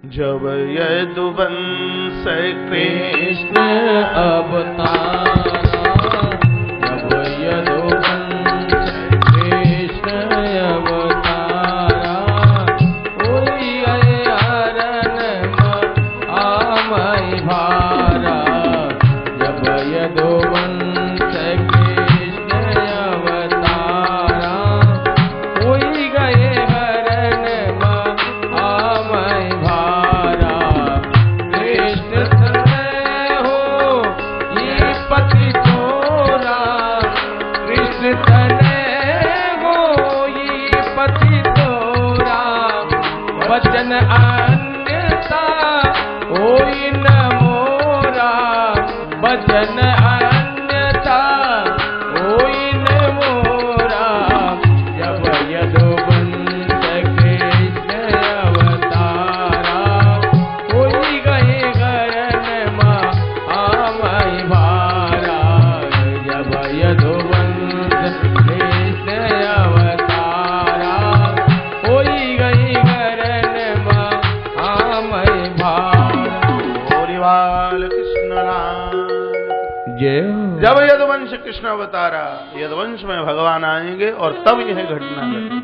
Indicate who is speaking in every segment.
Speaker 1: जब यदुवंश कृष्ण
Speaker 2: अवतारा, जब यदुवंश कृष्ण अवतारा, होई गए हरण आमय भारा। जब यदुवंश कृष्ण अवतारा, होई गए हरण आमय भारा। कृष्ण तनय हो ये पति तोरा, कृष्ण तनय हो ये पति तोरा। वचन अन्यथा होई न मोरा, वचन अन्यथा होई न मोरा। जब यदुवंश कृष्ण अवतारा, होई गए हरण आमय भारा। जब यदुवंश कृष्ण अवतारा, होई गए हरण आमय भारा।
Speaker 1: गोरीवाल कृष्ण राम।
Speaker 2: जय हो।
Speaker 1: जब यदुवंश कृष्ण अवतारा, यदुवंश में भगवान आएंगे और तब यह घटना घटी।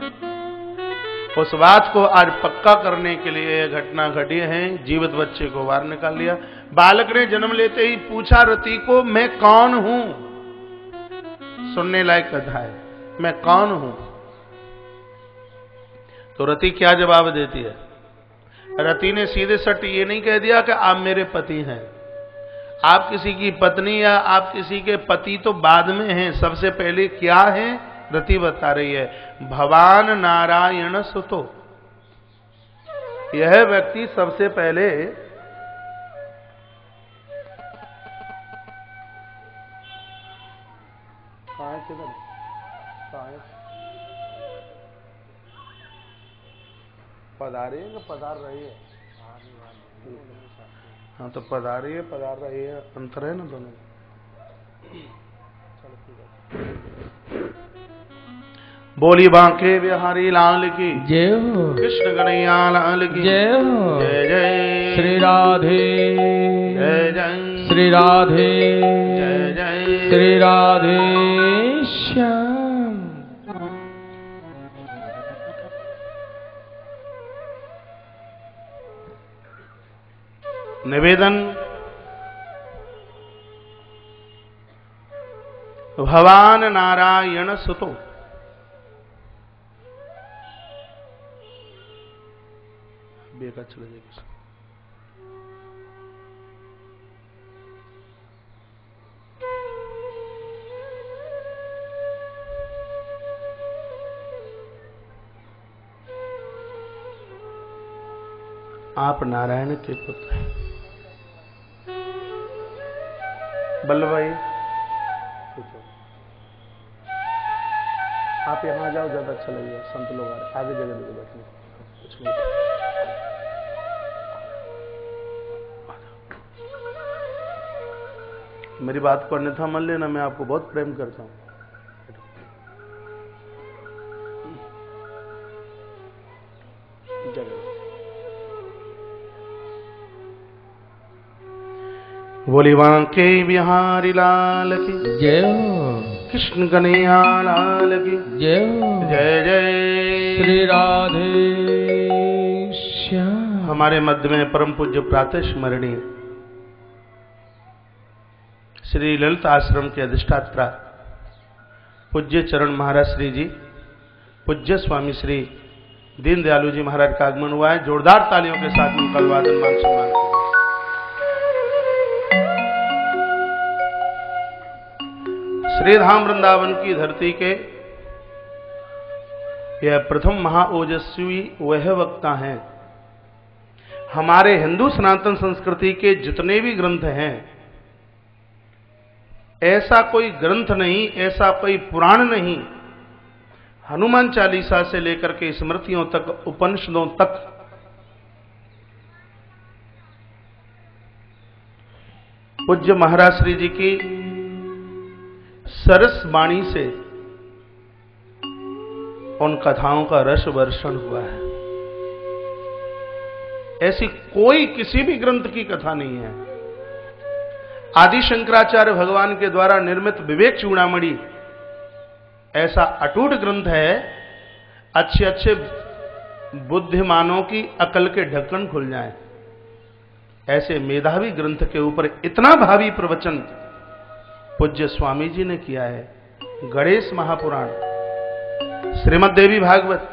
Speaker 1: उस बात को आज पक्का करने के लिए यह घटना घटी है। जीवित बच्चे को बाहर निकाल लिया। बालक ने जन्म लेते ही पूछा रति को, मैं कौन हूं? सुनने लायक कथा है, मैं कौन हूं? तो रति क्या जवाब देती है? रति ने सीधे सट ये नहीं कह दिया कि आप मेरे पति हैं। आप किसी की पत्नी या आप किसी के पति तो बाद में हैं, सबसे पहले क्या है रति बता रही है, भगवान नारायण सुतो। यह व्यक्ति सबसे पहले पधारी है कि पधार रही है? हाँ तो पधारी है पधार रही है, अंतर है ना दोनों। बोली बांके बिहारी लाल की
Speaker 2: जय हो।
Speaker 1: कृष्ण कन्हैया लाल की
Speaker 2: जय हो।
Speaker 1: जय जय
Speaker 2: श्री राधे
Speaker 1: जय जय
Speaker 2: श्री राधे
Speaker 1: जय जय
Speaker 2: श्री राधे श्याम।
Speaker 1: निवेदन, भगवान नारायण सुतो। बेका चले जाएगा। आप नारायण के पुत्र हैं। बल्लभ भाई आप यहाँ जाओ, ज्यादा अच्छा लगेगा। संत लोग आगे जगह दे बैठने कुछ नहीं। मेरी बात को अन्यथा मान लेना, मैं आपको बहुत प्रेम करता हूं। बोली बांके बिहारी लाल की
Speaker 2: जय हो।
Speaker 1: कृष्ण कन्हैया लाल की
Speaker 2: जय हो।
Speaker 1: जय जय
Speaker 2: श्री राधे श्याम।
Speaker 1: हमारे मध्य में परम पूज्य प्रातः स्मरणीय श्री ललित आश्रम के अधिष्ठात्रा पूज्य चरण महाराज श्री जी, पूज्य स्वामी श्री दीन दयालु जी महाराज का आगमन हुआ है। जोरदार तालियों के साथ उनका अभिवादन मान सम्मान करें। श्रीधाम वृंदावन की धरती के यह प्रथम महाओजस्वी वह वक्ता हैं। हमारे हिंदू सनातन संस्कृति के जितने भी ग्रंथ हैं, ऐसा कोई ग्रंथ नहीं, ऐसा कोई पुराण नहीं, हनुमान चालीसा से लेकर के स्मृतियों तक, उपनिषदों तक पूज्य महाराज श्री जी की सरस वाणी से उन कथाओं का रस वर्षण हुआ है। ऐसी कोई किसी भी ग्रंथ की कथा नहीं है। आदि शंकराचार्य भगवान के द्वारा निर्मित विवेक चूड़ामणि ऐसा अटूट ग्रंथ है, अच्छे अच्छे बुद्धिमानों की अकल के ढक्कन खुल जाएं। ऐसे मेधावी ग्रंथ के ऊपर इतना भावी प्रवचन पूज्य स्वामी जी ने किया है। गणेश महापुराण, श्रीमद् देवी भागवत,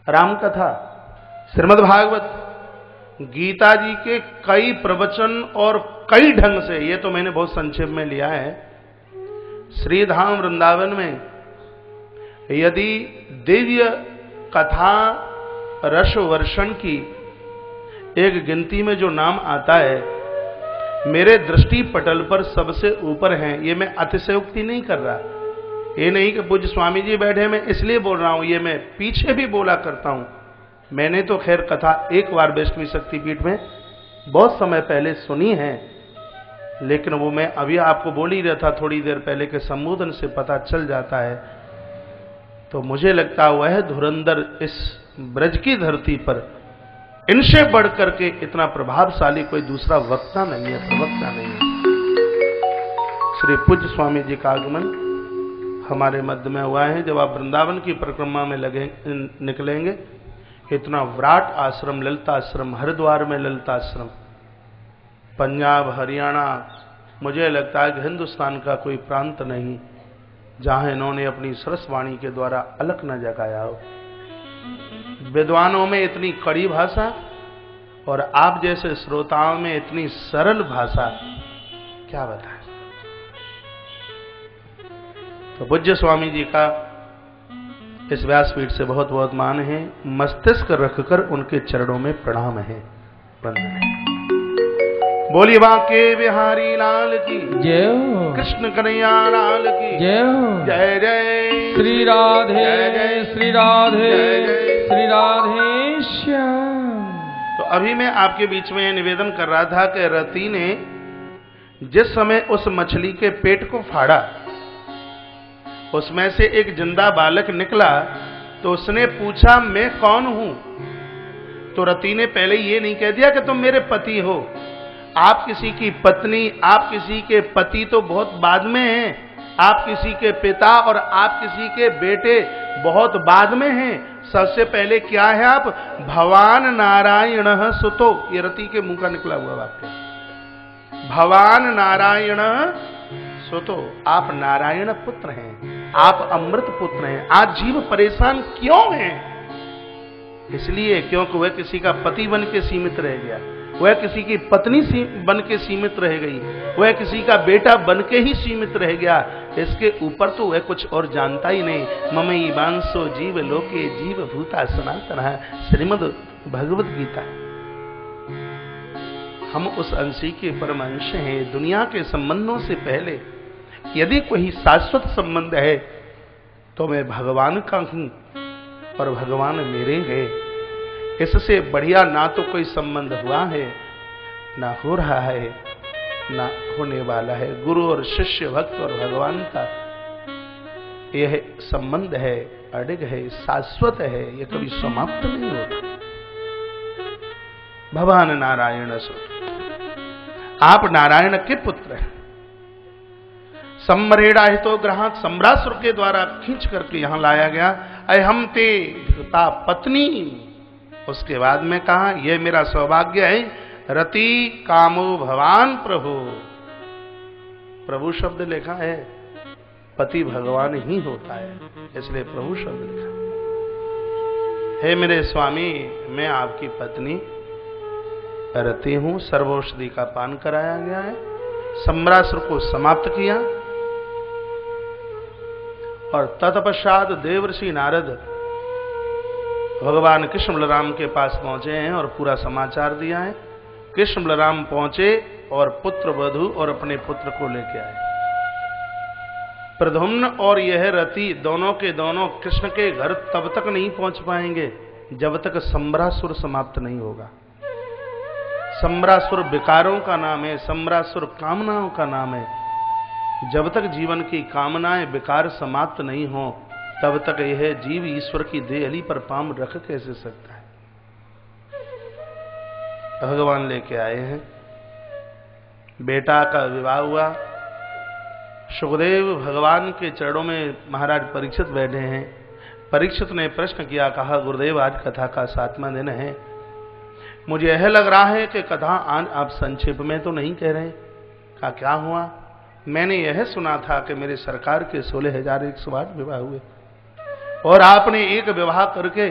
Speaker 1: रामकथा, श्रीमद् भागवत, गीता जी के कई प्रवचन और कई ढंग से, ये तो मैंने बहुत संक्षेप में लिया है। श्रीधाम वृंदावन में यदि दिव्य कथा रस वर्षण की एक गिनती में जो नाम आता है, मेरे दृष्टि पटल पर सबसे ऊपर हैं। ये मैं अतिशयोक्ति नहीं कर रहा, ये नहीं कि पूज्य स्वामी जी बैठे मैं इसलिए बोल रहा हूं, ये मैं पीछे भी बोला करता हूं। मैंने तो खैर कथा एक बार वैष्णवी शक्तिपीठ में बहुत समय पहले सुनी है, लेकिन वो मैं अभी आपको बोल ही रहा था थोड़ी देर पहले के संबोधन से पता चल जाता है। तो मुझे लगता है वह धुरंधर इस ब्रज की धरती पर इनसे बढ़ करके इतना प्रभावशाली कोई दूसरा वक्ता नहीं है, प्रवक्ता नहीं है। श्री पूज्य स्वामी जी का आगमन हमारे मध्य में हुआ है। जब आप वृंदावन की परिक्रमा में निकलेंगे, इतना विराट आश्रम, ललिताश्रम, हरिद्वार में ललिताश्रम, पंजाब, हरियाणा, मुझे लगता है कि हिंदुस्तान का कोई प्रांत नहीं जहां इन्होंने अपनी सरस वाणी के द्वारा अलख न जगाया हो। विद्वानों में इतनी कड़ी भाषा और आप जैसे श्रोताओं में इतनी सरल भाषा, क्या बताएं। तो पूज्य स्वामी जी का इस व्यासपीठ से बहुत बहुत मान है। मस्तिष्क रखकर उनके चरणों में प्रणाम है, वंदन है। बोलिए बांके बिहारी लाल की
Speaker 2: जय हो,
Speaker 1: कृष्ण कन्हैया लाल की
Speaker 2: जय हो।
Speaker 1: जय जय
Speaker 2: श्री राधे,
Speaker 1: जय जय
Speaker 2: श्री राधे,
Speaker 1: जय जय।
Speaker 2: श्री राधे श्याम।
Speaker 1: तो अभी मैं आपके बीच में निवेदन कर रहा था कि रति ने जिस समय उस मछली के पेट को फाड़ा, उसमें से एक जिंदा बालक निकला, तो उसने पूछा मैं कौन हूं। तो रति ने पहले ये नहीं कह दिया कि तुम मेरे पति हो। आप किसी की पत्नी, आप किसी के पति तो बहुत बाद में हैं। आप किसी के पिता और आप किसी के बेटे बहुत बाद में हैं। सबसे पहले क्या है आप? भवान नारायण सुतो। ये रति के मुंह का निकला हुआ वाक्य। भवान नारायण सुतो, आप नारायण पुत्र हैं, आप अमृत पुत्र हैं। आज जीव परेशान क्यों हैं? इसलिए क्योंकि वह किसी का पति बन के सीमित रह गया, वह किसी की पत्नी बन के सीमित रह गई, वह किसी का बेटा बन के ही सीमित रह गया। इसके ऊपर तो वह कुछ और जानता ही नहीं। ममई बांसो जीव लोके जीव भूता सनातन, श्रीमद् भगवत गीता। हम उस अंशी के परम अंश हैं। दुनिया के संबंधों से पहले यदि कोई शाश्वत संबंध है तो मैं भगवान का हूं और भगवान मेरे हैं। इससे बढ़िया ना तो कोई संबंध हुआ है, ना हो रहा है, ना होने वाला है। गुरु और शिष्य, भक्त और भगवान का यह संबंध है, अडिग है, शाश्वत है, यह कभी समाप्त नहीं होता। भगवान नारायण सुत, आप नारायण के पुत्र हैं। सम्मरेड़ा हितो ग्रहात, सम्रासुर के द्वारा खींच करके यहां लाया गया। अहम ते धिता पत्नी। उसके बाद में कहा यह मेरा सौभाग्य है। रति कामो भवान प्रभु। प्रभु शब्द लिखा है, पति भगवान ही होता है, इसलिए प्रभु शब्द लिखा। हे मेरे स्वामी, मैं आपकी पत्नी रति हूं। सर्वौषधि का पान कराया गया है, सम्रासुर को समाप्त किया और तत्पश्चात देवर्षि नारद भगवान कृष्ण बलराम के पास पहुंचे हैं और पूरा समाचार दिया है। कृष्ण बलराम पहुंचे और पुत्र वधू और अपने पुत्र को लेके आए। प्रद्युम्न और यह रति दोनों के दोनों कृष्ण के घर तब तक नहीं पहुंच पाएंगे जब तक सम्रासुर समाप्त नहीं होगा। सम्रासुर विकारों का नाम है, सम्रासुर कामनाओं का नाम है। जब तक जीवन की कामनाएं विकार समाप्त नहीं हो तब तक यह जीव ईश्वर की देहली पर पांव रख कैसे सकता है। भगवान लेके आए हैं। बेटा का विवाह हुआ। सुखदेव भगवान के चरणों में महाराज परीक्षित बैठे हैं। परीक्षित ने प्रश्न किया, कहा गुरुदेव आज कथा का 7वां दिन है, मुझे यह लग रहा है कि कथा आज आप संक्षेप में तो नहीं कह रहे। कहा क्या हुआ? मैंने यह सुना था कि मेरे सरकार के 16,108 विवाह हुए और आपने एक विवाह करके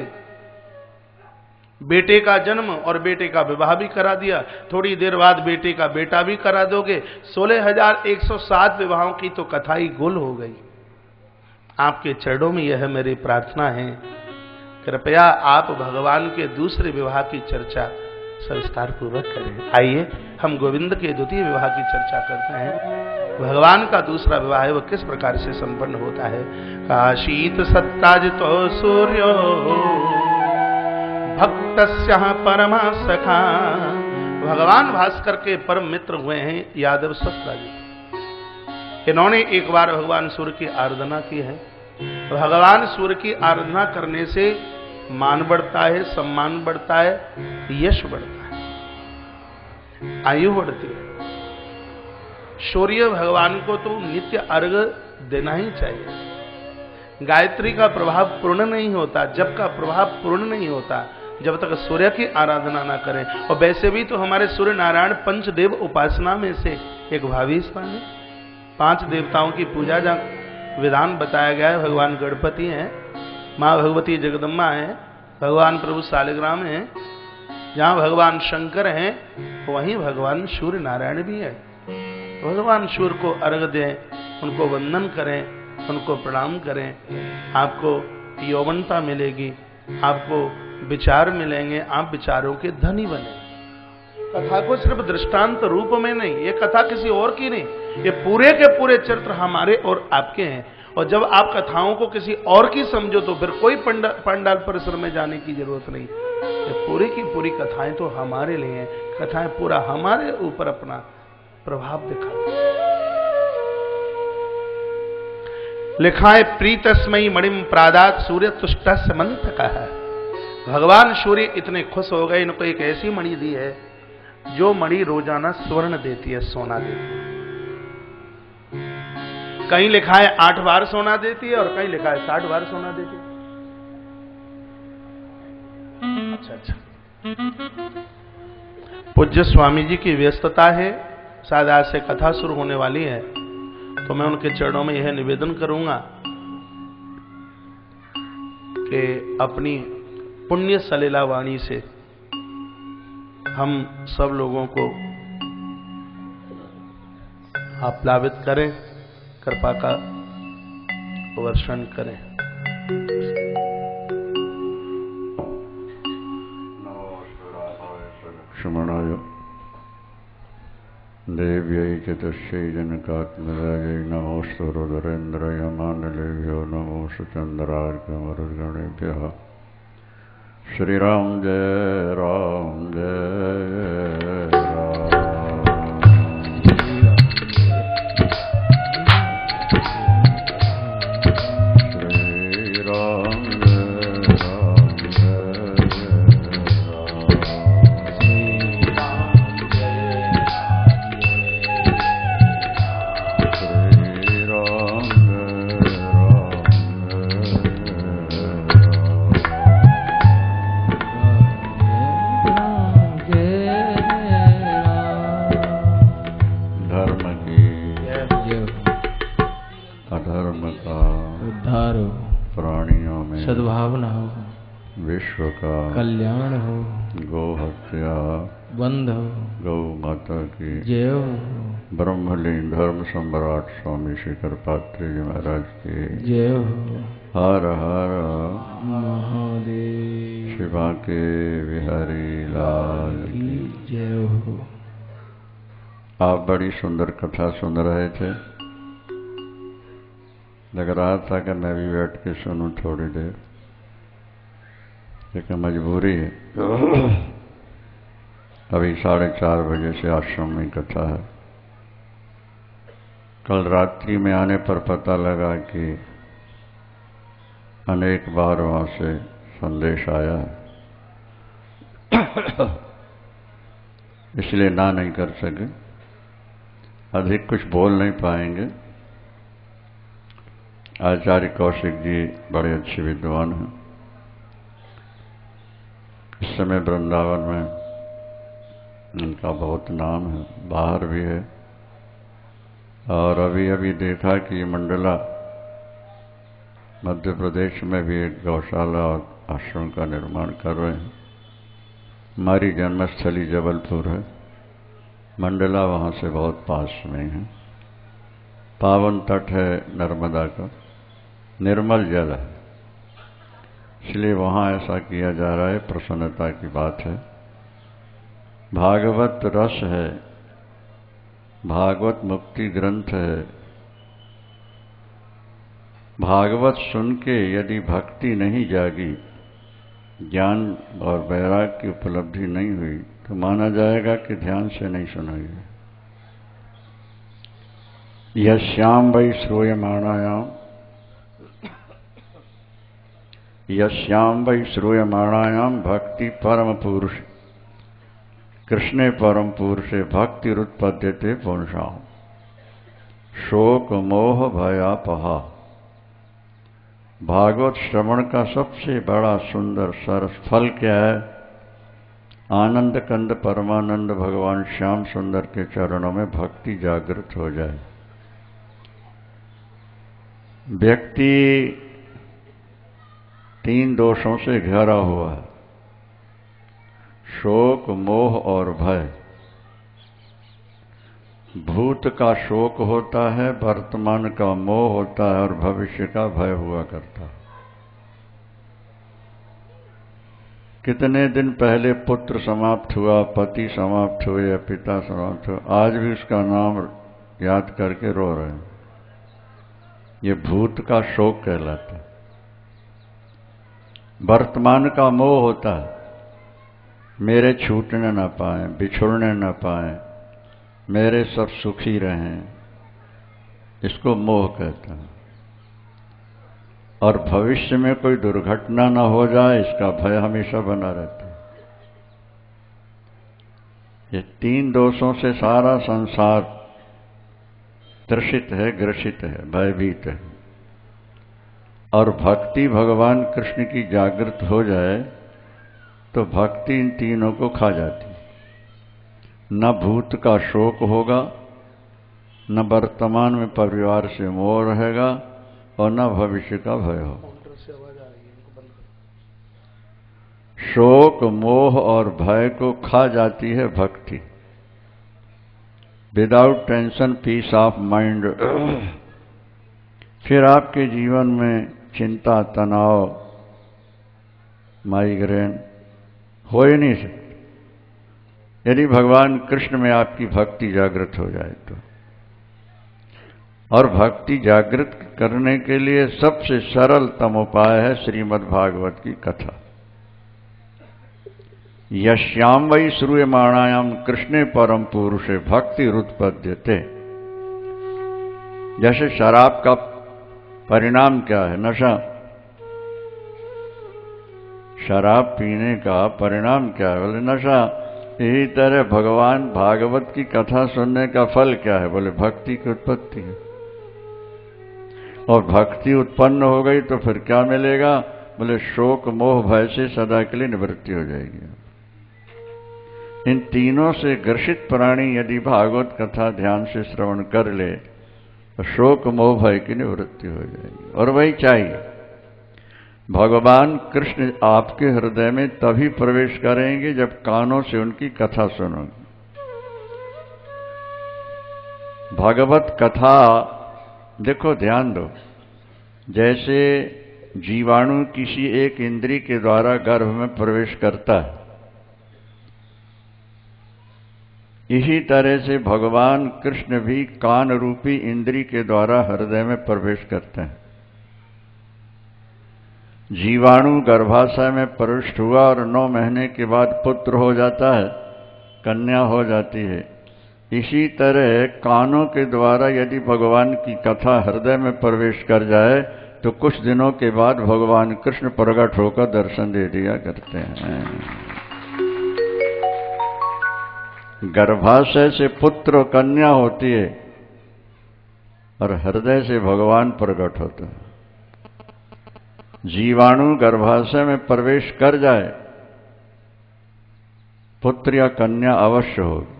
Speaker 1: बेटे का जन्म और बेटे का विवाह भी करा दिया, थोड़ी देर बाद बेटे का बेटा भी करा दोगे। 16,107 विवाहों की तो कथा ही गुल हो गई। आपके चरणों में यह मेरी प्रार्थना है, कृपया आप भगवान के दूसरे विवाह की चर्चा सविस्तार पूर्वक करें। आइए हम गोविंद के द्वितीय विवाह की चर्चा करते हैं। भगवान का दूसरा विवाह है वह किस प्रकार से संपन्न होता है। काशीत सत्ताजितो सूर्यो भक्तस्य परमा सखा। भगवान भास्कर के परम मित्र हुए हैं यादव सत्ताजित। इन्होंने एक बार भगवान सूर्य की आराधना की है। भगवान सूर्य की आराधना करने से मान बढ़ता है, सम्मान बढ़ता है, यश बढ़ता है, आयु बढ़ती है। सूर्य भगवान को तो नित्य अर्घ्य देना ही चाहिए। गायत्री का प्रभाव पूर्ण नहीं होता, जप का प्रभाव पूर्ण नहीं होता जब तक सूर्य की आराधना ना करें। और वैसे भी तो हमारे सूर्य नारायण पंचदेव उपासना में से एक भावी स्थान है। 5 देवताओं की पूजा जहाँ विधान बताया गया है। भगवान गणपति हैं, माँ भगवती जगदम्बा हैं, भगवान प्रभु सालिग्राम हैं, जहाँ भगवान शंकर हैं वहीं भगवान सूर्य नारायण भी है। भगवान सूर्य को अर्घ्य दें, उनको वंदन करें, उनको प्रणाम करें, आपको यौवनता मिलेगी, आपको विचार मिलेंगे, आप विचारों के धनी बने। कथा को सिर्फ दृष्टांत रूप में नहीं, ये कथा किसी और की नहीं, ये पूरे के पूरे चरित्र हमारे और आपके हैं। और जब आप कथाओं को किसी और की समझो तो फिर कोई पंडाल परिसर में जाने की जरूरत नहीं। ये पूरी की पूरी कथाएं तो हमारे लिए हैं। कथाएं पूरा हमारे ऊपर अपना प्रभाव दिखाती हैं। लिखा है प्रीतस्मयी मणिम प्रादात सूर्य तुष्ट समंत का है। भगवान सूर्य इतने खुश हो गए, इनको एक ऐसी मणि दी है जो मणि रोजाना स्वर्ण देती है, सोना देती है। कहीं लिखा है 8 बार सोना देती है और कहीं लिखा है 60 बार सोना देती है। अच्छा। पूज्य स्वामी जी की व्यस्तता है, शायद आज से कथा शुरू होने वाली है, तो मैं उनके चरणों में यह निवेदन करूंगा कि अपनी पुण्य सलीला वाणी से हम सब लोगों को आप्लावित करें, कृपा का वर्षण करें।
Speaker 3: क्षमणाय देव्यै चतुष्यै जनकात्मजायै नमोऽस्तु रुद्रेन्द्रय मानलेभ्यो नमोऽस्तु चन्द्रार्कमरुद्गणेभ्यः। श्री राम जय राम जय राम।
Speaker 2: सद्भावना हो,
Speaker 3: विश्व का
Speaker 2: कल्याण हो,
Speaker 3: गौ हत्या
Speaker 2: बंध हो,
Speaker 3: गौ माता की
Speaker 2: जय हो,
Speaker 3: ब्रह्मलीन धर्म सम्राट स्वामी श्री कृपात्री जी महाराज की
Speaker 2: जय हो।
Speaker 3: हर हर
Speaker 2: महादेव।
Speaker 3: शिवा के बिहारी लाल की
Speaker 2: जय हो।
Speaker 3: आप बड़ी सुंदर कथा सुन रहे थे, लग रहा था कि मैं भी बैठ के सुनूं थोड़ी देर, लेकिन मजबूरी है। अभी 4:30 बजे से आश्रम में कथा है। कल रात्रि में आने पर पता लगा कि अनेक बार वहाँ से संदेश आया है। इसलिए ना नहीं कर सके, अधिक कुछ बोल नहीं पाएंगे। आचार्य कौशिक जी बड़े अच्छे विद्वान हैं। इस समय वृंदावन में इनका बहुत नाम है, बाहर भी है। और अभी अभी देखा कि मंडला मध्य प्रदेश में भी एक गौशाला और आश्रम का निर्माण कर रहे हैं। हमारी जन्मस्थली जबलपुर है, मंडला वहाँ से बहुत पास में है। पावन तट है नर्मदा का, निर्मल जल है, इसलिए वहाँ ऐसा किया जा रहा है। प्रसन्नता की बात है। भागवत रस है, भागवत मुक्ति ग्रंथ है। भागवत सुन के यदि भक्ति नहीं जागी, ज्ञान और वैराग की उपलब्धि नहीं हुई, तो माना जाएगा कि ध्यान से नहीं सुनाई है। यस्याम वै श्रूयमाणायाम, यस्याम वै श्रूयमाणायाम भक्ति परम पुरुष, कृष्णे परम पुरुषे भक्तिरुत्पद्यते पुंसाम शोक मोह भयापहा। भागवत श्रवण का सबसे बड़ा सुंदर सरस फल क्या है? आनंद कंद परमानंद भगवान श्याम सुंदर के चरणों में भक्ति जागृत हो जाए। व्यक्ति 3 दोषों से घिरा हुआ है, शोक मोह और भय। भूत का शोक होता है, वर्तमान का मोह होता है और भविष्य का भय हुआ करता है। कितने दिन पहले पुत्र समाप्त हुआ, पति समाप्त हुए या पिता समाप्त हुआ, आज भी उसका नाम याद करके रो रहे हैं। ये भूत का शोक कहलाता है। वर्तमान का मोह होता है, मेरे छूटने न पाए, बिछुड़ने न पाए, मेरे सब सुखी रहें, इसको मोह कहता है। और भविष्य में कोई दुर्घटना न हो जाए, इसका भय हमेशा बना रहता है। ये 3 दोषों से सारा संसार त्रसित है, ग्रसित है, भयभीत है। और भक्ति भगवान कृष्ण की जागृत हो जाए तो भक्ति इन तीनों को खा जाती। न भूत का शोक होगा, न वर्तमान में परिवार से मोह रहेगा और न भविष्य का भय होगा। शोक मोह और भय को खा जाती है भक्ति। Without tension peace of mind. फिर आपके जीवन में चिंता, तनाव, माइग्रेन हो ही नहीं सकते यदि भगवान कृष्ण में आपकी भक्ति जागृत हो जाए तो। और भक्ति जागृत करने के लिए सबसे सरलतम उपाय है श्रीमद् भागवत की कथा। यश्याम वै श्रूयमाणायाम कृष्णे परम पुरुषे भक्तिरुत्पद्यते। जैसे शराब का परिणाम क्या है? नशा। शराब पीने का परिणाम क्या है? बोले नशा। यही तरह भगवान भागवत की कथा सुनने का फल क्या है? बोले भक्ति की उत्पत्ति है। और भक्ति उत्पन्न हो गई तो फिर क्या मिलेगा? बोले शोक मोह भय से सदा के लिए निवृत्ति हो जाएगी। इन तीनों से ग्रसित प्राणी यदि भागवत कथा ध्यान से श्रवण कर ले तो शोक मोह भय की निवृत्ति हो जाएगी। और वही चाहिए। भगवान कृष्ण आपके हृदय में तभी प्रवेश करेंगे जब कानों से उनकी कथा सुनोगे। भागवत कथा देखो, ध्यान दो। जैसे जीवाणु किसी एक इंद्रिय के द्वारा गर्भ में प्रवेश करता है, इसी तरह से भगवान कृष्ण भी कान रूपी इंद्रिय के द्वारा हृदय में प्रवेश करते हैं। जीवाणु गर्भाशय में प्रविष्ट हुआ और 9 महीने के बाद पुत्र हो जाता है, कन्या हो जाती है। इसी तरह कानों के द्वारा यदि भगवान की कथा हृदय में प्रवेश कर जाए तो कुछ दिनों के बाद भगवान कृष्ण प्रकट होकर दर्शन दे दिया करते हैं। गर्भाशय से पुत्र और कन्या होती है और हृदय से भगवान प्रकट होता है। जीवाणु गर्भाशय में प्रवेश कर जाए, पुत्र या कन्या अवश्य होगी।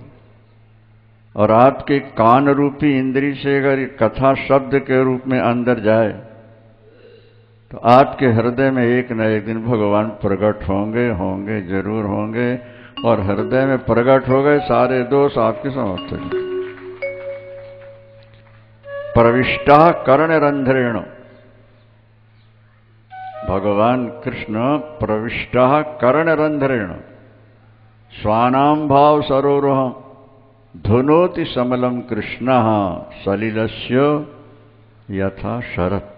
Speaker 3: और आपके कान रूपी इंद्री से अगर कथा शब्द के रूप में अंदर जाए तो आपके हृदय में एक न एक दिन भगवान प्रकट होंगे, जरूर होंगे। और हृदय में प्रकट हो गए, सारे दोष आपके समाप्त हो जाएंगे। प्रविष्टा कर्णरंध्रेण, भगवान कृष्ण प्रविष्टा कर्णरंध्रेण स्वानाम भाव सरोरुहम धुनोति समलम कृष्ण सलिलस्य यथा शरत।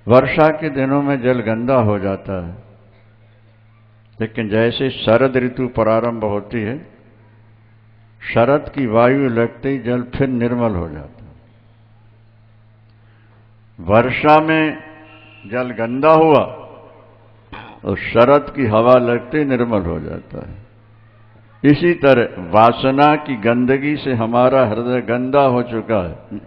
Speaker 3: वर्षा के दिनों में जल गंदा हो जाता है, लेकिन जैसे शरद ऋतु प्रारंभ होती है, शरद की वायु लगते ही जल फिर निर्मल हो जाता है। वर्षा में जल गंदा हुआ और शरद की हवा लगते ही निर्मल हो जाता है। इसी तरह वासना की गंदगी से हमारा हृदय गंदा हो चुका है,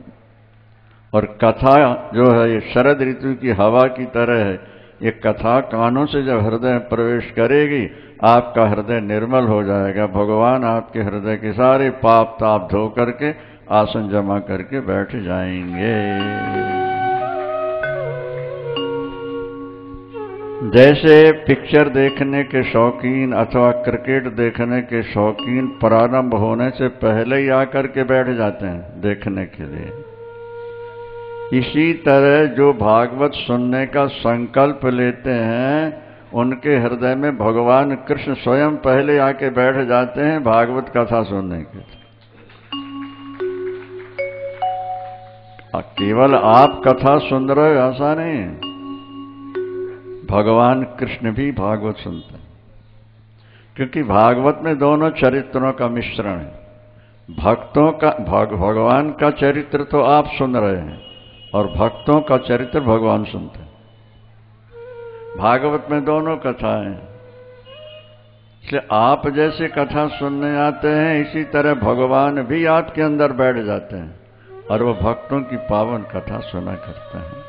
Speaker 3: और कथा जो है ये शरद ऋतु की हवा की तरह है। ये कथा कानों से जब हृदय में प्रवेश करेगी, आपका हृदय निर्मल हो जाएगा। भगवान आपके हृदय के सारे पाप ताप धो करके आसन जमा करके बैठ जाएंगे। जैसे पिक्चर देखने के शौकीन अथवा क्रिकेट देखने के शौकीन प्रारंभ होने से पहले ही आकर के बैठ जाते हैं देखने के लिए, इसी तरह जो भागवत सुनने का संकल्प लेते हैं उनके हृदय में भगवान कृष्ण स्वयं पहले आके बैठ जाते हैं भागवत कथा सुनने के। केवल आप कथा सुन रहे हो ऐसा नहीं है, भगवान कृष्ण भी भागवत सुनते हैं, क्योंकि भागवत में दोनों चरित्रों का मिश्रण है। भक्तों का भगवान का चरित्र तो आप सुन रहे हैं और भक्तों का चरित्र भगवान सुनते हैं। भागवत में दोनों कथाएं हैं, इसलिए आप जैसे कथा सुनने आते हैं, इसी तरह भगवान भी आपके अंदर बैठ जाते हैं और वो भक्तों की पावन कथा सुना करते हैं।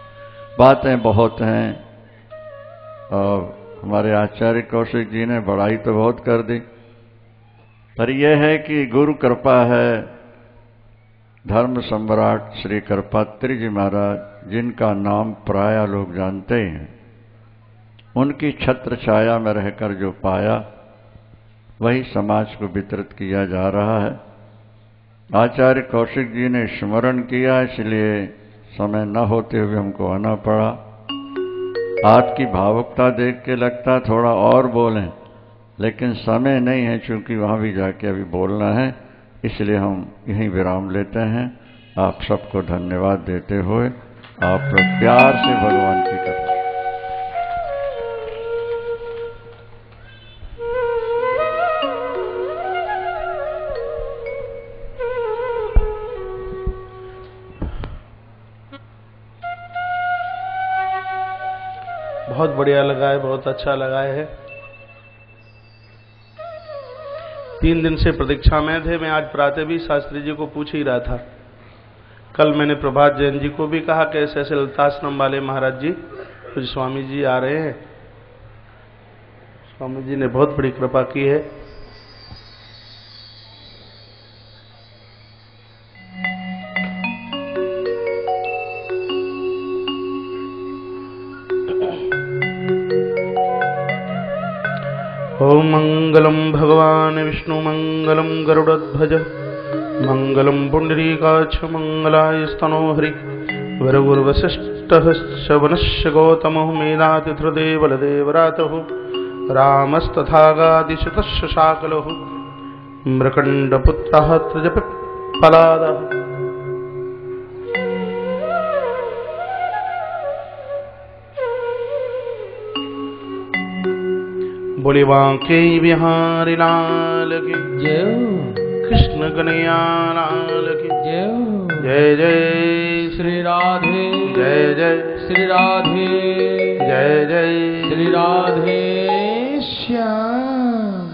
Speaker 3: बातें बहुत हैं और हमारे आचार्य कौशिक जी ने बड़ाई तो बहुत कर दी, पर यह है कि गुरु कृपा है। धर्म सम्राट श्री कृपात्री जी महाराज, जिनका नाम प्राय लोग जानते हैं, उनकी छत्र छाया में रहकर जो पाया वही समाज को वितरित किया जा रहा है। आचार्य कौशिक जी ने स्मरण किया, इसलिए समय न होते हुए हमको आना पड़ा। आपकी भावुकता देख के लगता थोड़ा और बोलें, लेकिन समय नहीं है, चूंकि वहां भी जाके अभी बोलना है, इसलिए हम यहीं विराम लेते हैं। आप सबको धन्यवाद देते हुए आप प्यार से भगवान की कथा।
Speaker 1: बहुत बढ़िया लगा है, बहुत अच्छा लगा है। 3 दिन से प्रतीक्षा में थे। मैं आज प्रातः भी शास्त्री जी को पूछ ही रहा था। कल मैंने प्रभात जैन जी को भी कहा कि ऐसे ऐसे ललिताश्रम वाले महाराज जी, कुछ स्वामी जी आ रहे हैं। स्वामी जी ने बहुत बड़ी कृपा की है। ओम मंगलम भगवान विष्णु मंगलम गरुड़ध्वज मंगलम पुंडरीकाक्ष मंगलाय स्तनोहरि वरगुर्वशिष्टः शवनस्य गौतमो मेधातिथ्रदेवलदेवरातः रामस्तथागादिशतस्य शाकलः मृकण्डपुत्रः त्रिजपिप्पलादः बोले बांके बिहारी लाल की
Speaker 2: जय,
Speaker 1: कृष्ण कन्हैया लाल की
Speaker 2: जय
Speaker 1: जय जय
Speaker 2: श्री राधे,
Speaker 1: जय जय
Speaker 2: श्री राधे,
Speaker 1: जय जय
Speaker 2: श्री राधे श्याम।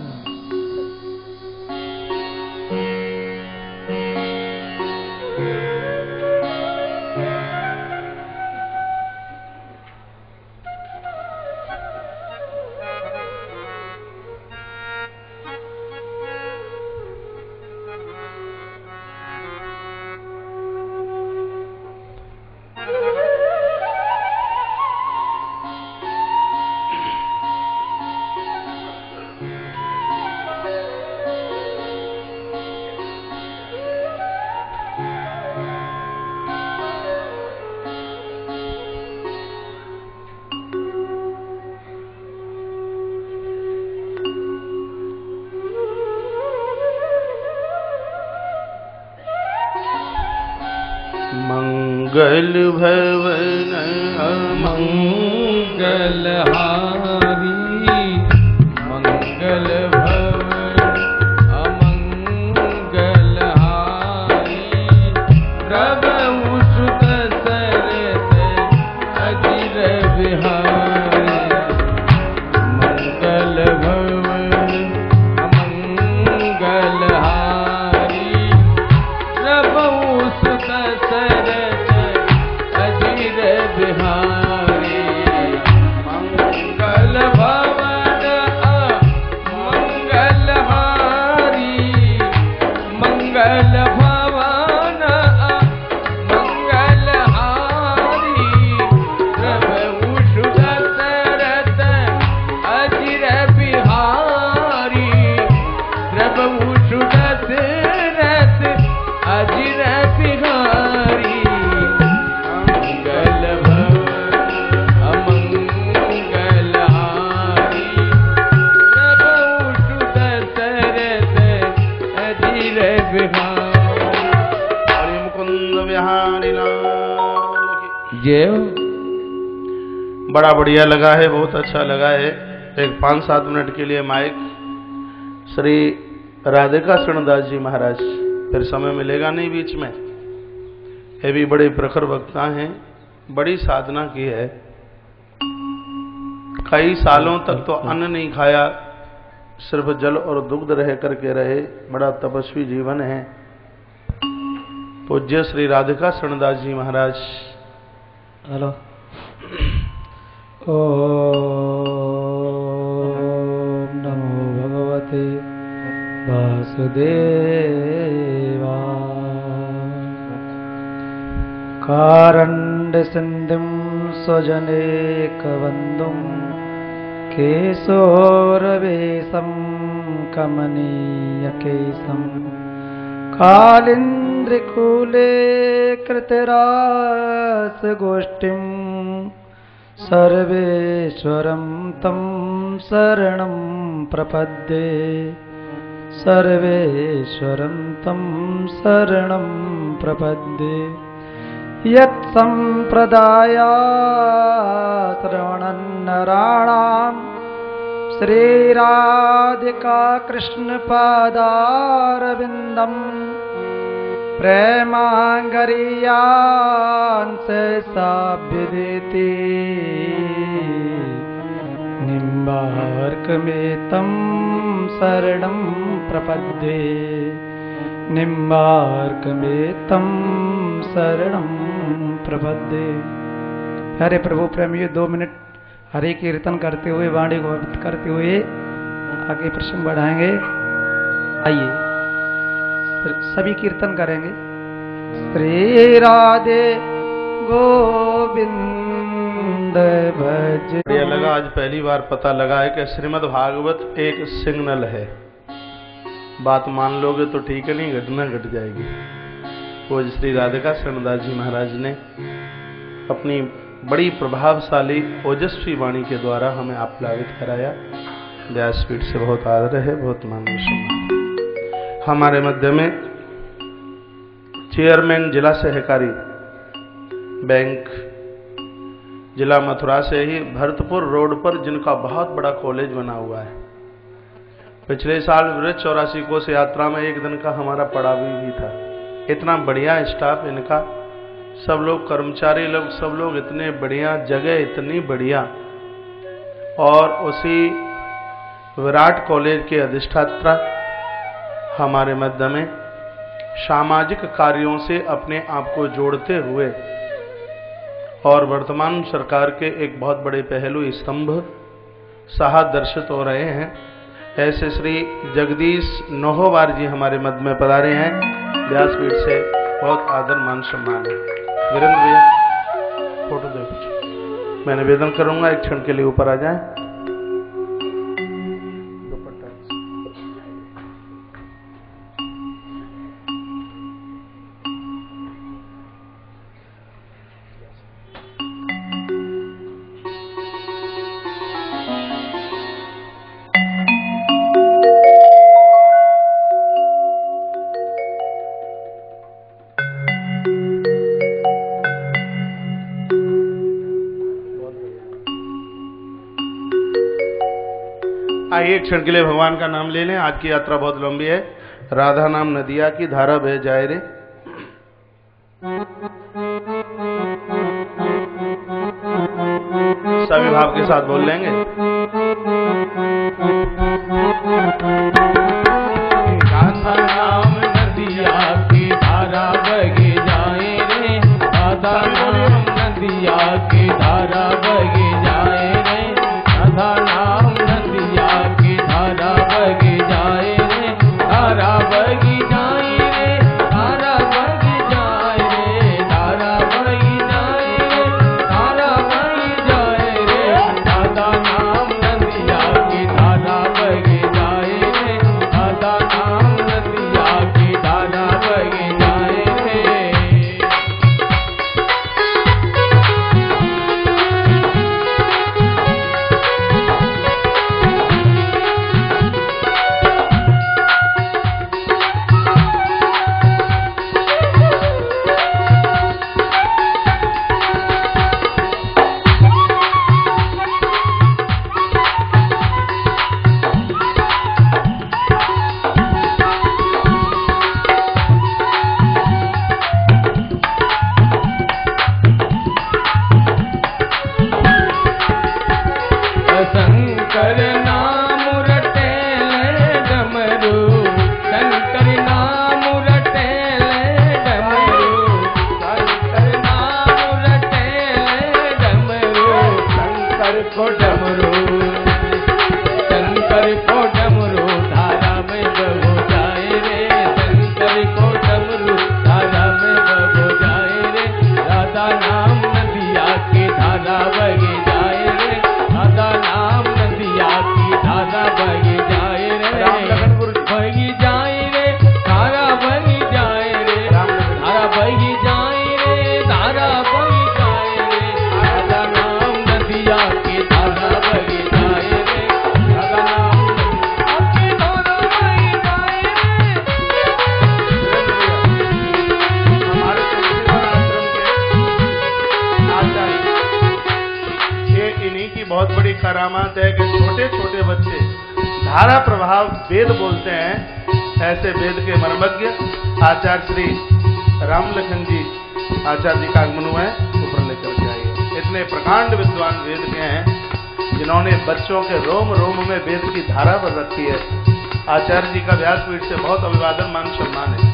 Speaker 1: मंगल भवन
Speaker 2: मंगल हारी मंगल भवन अमंगल हारी प्रभु सुत सरत अजिर बिहारी मंगल भवन अमंगल हारी प्रभु सुत सरत अजिर बिहारी मंगल भवन मंगल हारी मंगल भवन मंगल हारी प्रभु सुत सरत अजिर बिहारी प्रभु सुत सरत अजिर बिहारी मंगल भवन अमंगल हारी प्रभु सुत सरत अजिर बिहारी
Speaker 1: हरि मुकुंद बिहारी लाल की।
Speaker 2: जय हो।
Speaker 1: बड़ा बढ़िया लगा है, बहुत अच्छा लगा है। एक 5-7 मिनट के लिए माइक श्री राधिका शरणदास जी महाराज, फिर समय मिलेगा नहीं बीच में। ये भी बड़े प्रखर वक्ता हैं, बड़ी साधना की है। कई सालों तक तो अन्न नहीं खाया, सिर्फ जल और दुग्ध रह करके रहे। बड़ा तपस्वी जीवन है। पूज्य श्री राधिका शरणदास जी महाराज।
Speaker 2: हेलो। ओम नमो भगवते वासुदेवाय। कारण्ड सिन्धुं स्वजनेकबन्धुं केशोरवेशं कमनीयकेशं कालिन्द्रकूले कृतरासगोष्ठीं सर्वेश्वरं तं शरणं प्रपद्ये सर्वेश्वरं तं शरणं प्रपद्ये। यत्सम्प्रदायाश्रवणन्नराणां श्रीराधिका कृष्णपादारविन्दम् प्रेमाङ्गरीयांससाभ्यदेति निम्बार्कमेतं शरणं प्रपद्ये निम्बार्कमेतं शरणं प्रपद्ये। प्यारे प्रभु प्रेमियों, 2 मिनट हरे कीर्तन करते हुए, वाणी को अर्पित करते हुए आगे प्रसंग बढ़ाएंगे। आइए सभी कीर्तन करेंगे। श्री राधे गोविंद भज।
Speaker 1: बढ़िया लगा, आज पहली बार पता लगा है कि श्रीमद् भागवत एक सिग्नल है। बात मान लोगे तो ठीक है, नहीं घटना घट जाएगी। वो श्री राधिका शरणदास जी महाराज ने अपनी बड़ी प्रभावशाली ओजस्वी वाणी के द्वारा हमें आप्लावित कराया। व्यासपीठ से बहुत आदर है, बहुत मान सम्मान। हमारे मध्य में चेयरमैन जिला सहकारी बैंक जिला मथुरा से ही भरतपुर रोड पर, जिनका बहुत बड़ा कॉलेज बना हुआ है। पिछले साल वृक्ष 84 कोस यात्रा में एक दिन का हमारा पड़ाव भी था। इतना बढ़िया स्टाफ इनका, सब लोग कर्मचारी लोग, सब लोग इतने बढ़िया, जगह इतनी बढ़िया। और उसी विराट कॉलेज के अधिष्ठाता हमारे मध्य में सामाजिक कार्यों से अपने आप को जोड़ते हुए और वर्तमान सरकार के एक बहुत बड़े पहलू स्तंभ साहब दर्शित हो रहे हैं। ऐसे श्री जगदीश नोहोवार जी हमारे मध्य में पधारे हैं। व्यासपीठ से बहुत आदर मान सम्मान है। वीरेंद्र भैया फोटो दे कुछ। मैं निवेदन करूंगा एक क्षण के लिए ऊपर आ जाएं। एक क्षण के लिए भगवान का नाम ले लें। आज की यात्रा बहुत लंबी है। राधा नाम नदिया की धारा बह जाए रे। सभी भाव के साथ बोल लेंगे।
Speaker 2: राधा नाम नदिया की धारा बह जाए रे, राधा नाम नदिया की धारा बह जाए रे, राधा नाम नदिया की धारा बह जाए रे, धारा बह जाए रे, धारा बह जाए रे, धारा बह जाए रे, धारा बह जाए रे, राधा नाम नदिया की धारा बह जाए रे, राधा नाम नदिया की धारा बह जाए रे। शंकर नाम रटे ले डमरू, शंकर नाम रटे ले डमरू, शंकर नाम रटे ले डमरू, शंकर को डमरू, शंकर को डमरू धारा में बह जाए रे, शंकर को डमरू धारा में बह जाए रे, राधा नाम नदिया की धारा बह जाए रे, राधा नाम नदिया की धारा बह जाए रे, बह जाए रे, धारा बह जाए रे, धारा बह जाए रे, धारा बह जाए रे, राधा नाम नदिया की धारा बह जाए रे, राधा नाम की धारा बह जाए रे।
Speaker 1: हमारे तुलसीदास आश्रम के ये इन्हीं की बहुत बड़ी करामात है कि छोटे छोटे बच्चे धारा प्रभाव वेद बोलते हैं। ऐसे वेद के मर्मज्ञ आचार्य श्री रामलखन जी आचार्य जी का आगमन हुआ है, ऊपर लेकर के आइए। इतने प्रकांड विद्वान वेद के हैं जिन्होंने बच्चों के रोम रोम में वेद की धारा पर रखी है। आचार्य जी का व्यासपीठ से बहुत अभिवादन मान सम्मान है।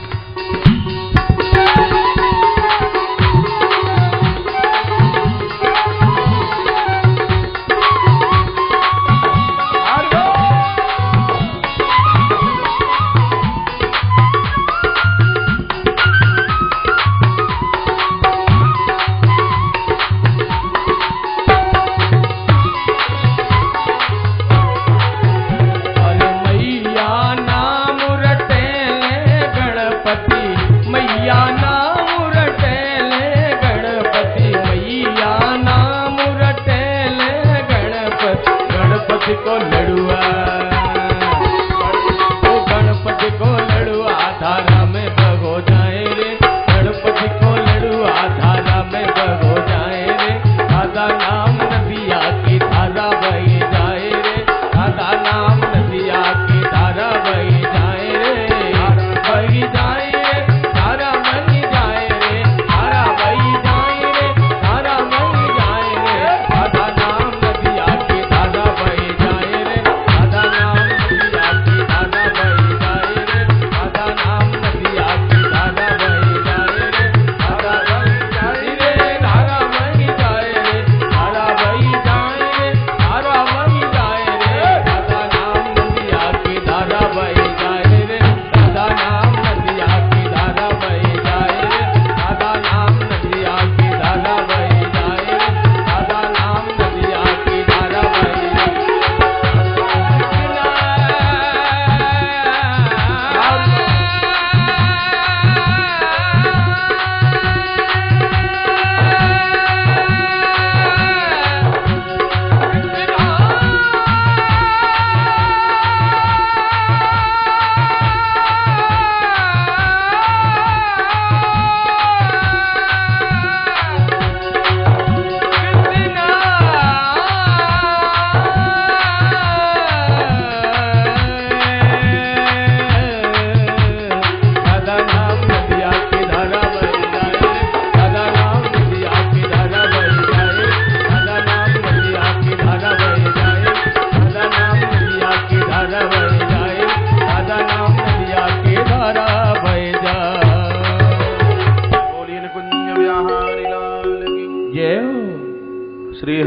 Speaker 2: अरे मैया नाम रटे ले गणपति,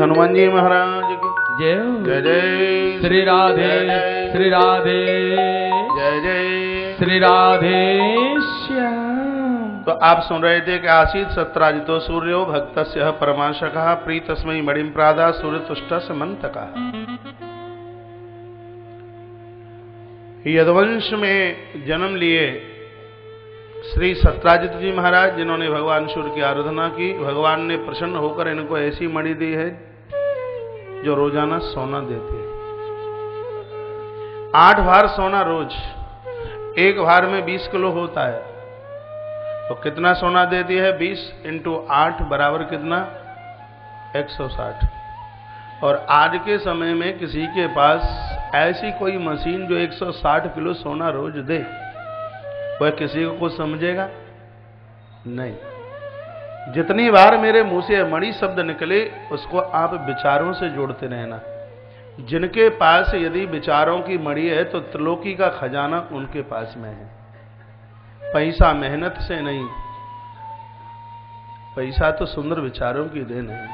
Speaker 1: हनुमान जी महाराज की
Speaker 2: जय
Speaker 1: जय जय
Speaker 2: श्री राधे श्री राधे
Speaker 1: जय जय
Speaker 2: श्री राधे श्याम।
Speaker 1: तो आप सुन रहे थे कि आसीत सत्राजितो सूर्यो भक्तस्य परमाशकः प्रीतस्मै मणिं प्रादा सूर्य तुष्टस्य मंतकः। यदुवंश में जन्म लिए श्री सत्राजित जी महाराज, जिन्होंने भगवान सूर्य की आराधना की, भगवान ने प्रसन्न होकर इनको ऐसी मणि दी है जो रोजाना सोना देती है। 8 भार सोना रोज, एक भार में 20 किलो होता है, तो कितना सोना देती है? 20 × 8 बराबर कितना? 160। और आज के समय में किसी के पास ऐसी कोई मशीन जो 160 किलो सोना रोज दे, वह किसी को कुछ समझेगा नहीं। जितनी बार मेरे मुंह से मणि शब्द निकले, उसको आप विचारों से जोड़ते रहना। जिनके पास यदि विचारों की मणि है तो त्रिलोकी का खजाना उनके पास में है। पैसा मेहनत से नहीं, पैसा तो सुंदर विचारों की देन है।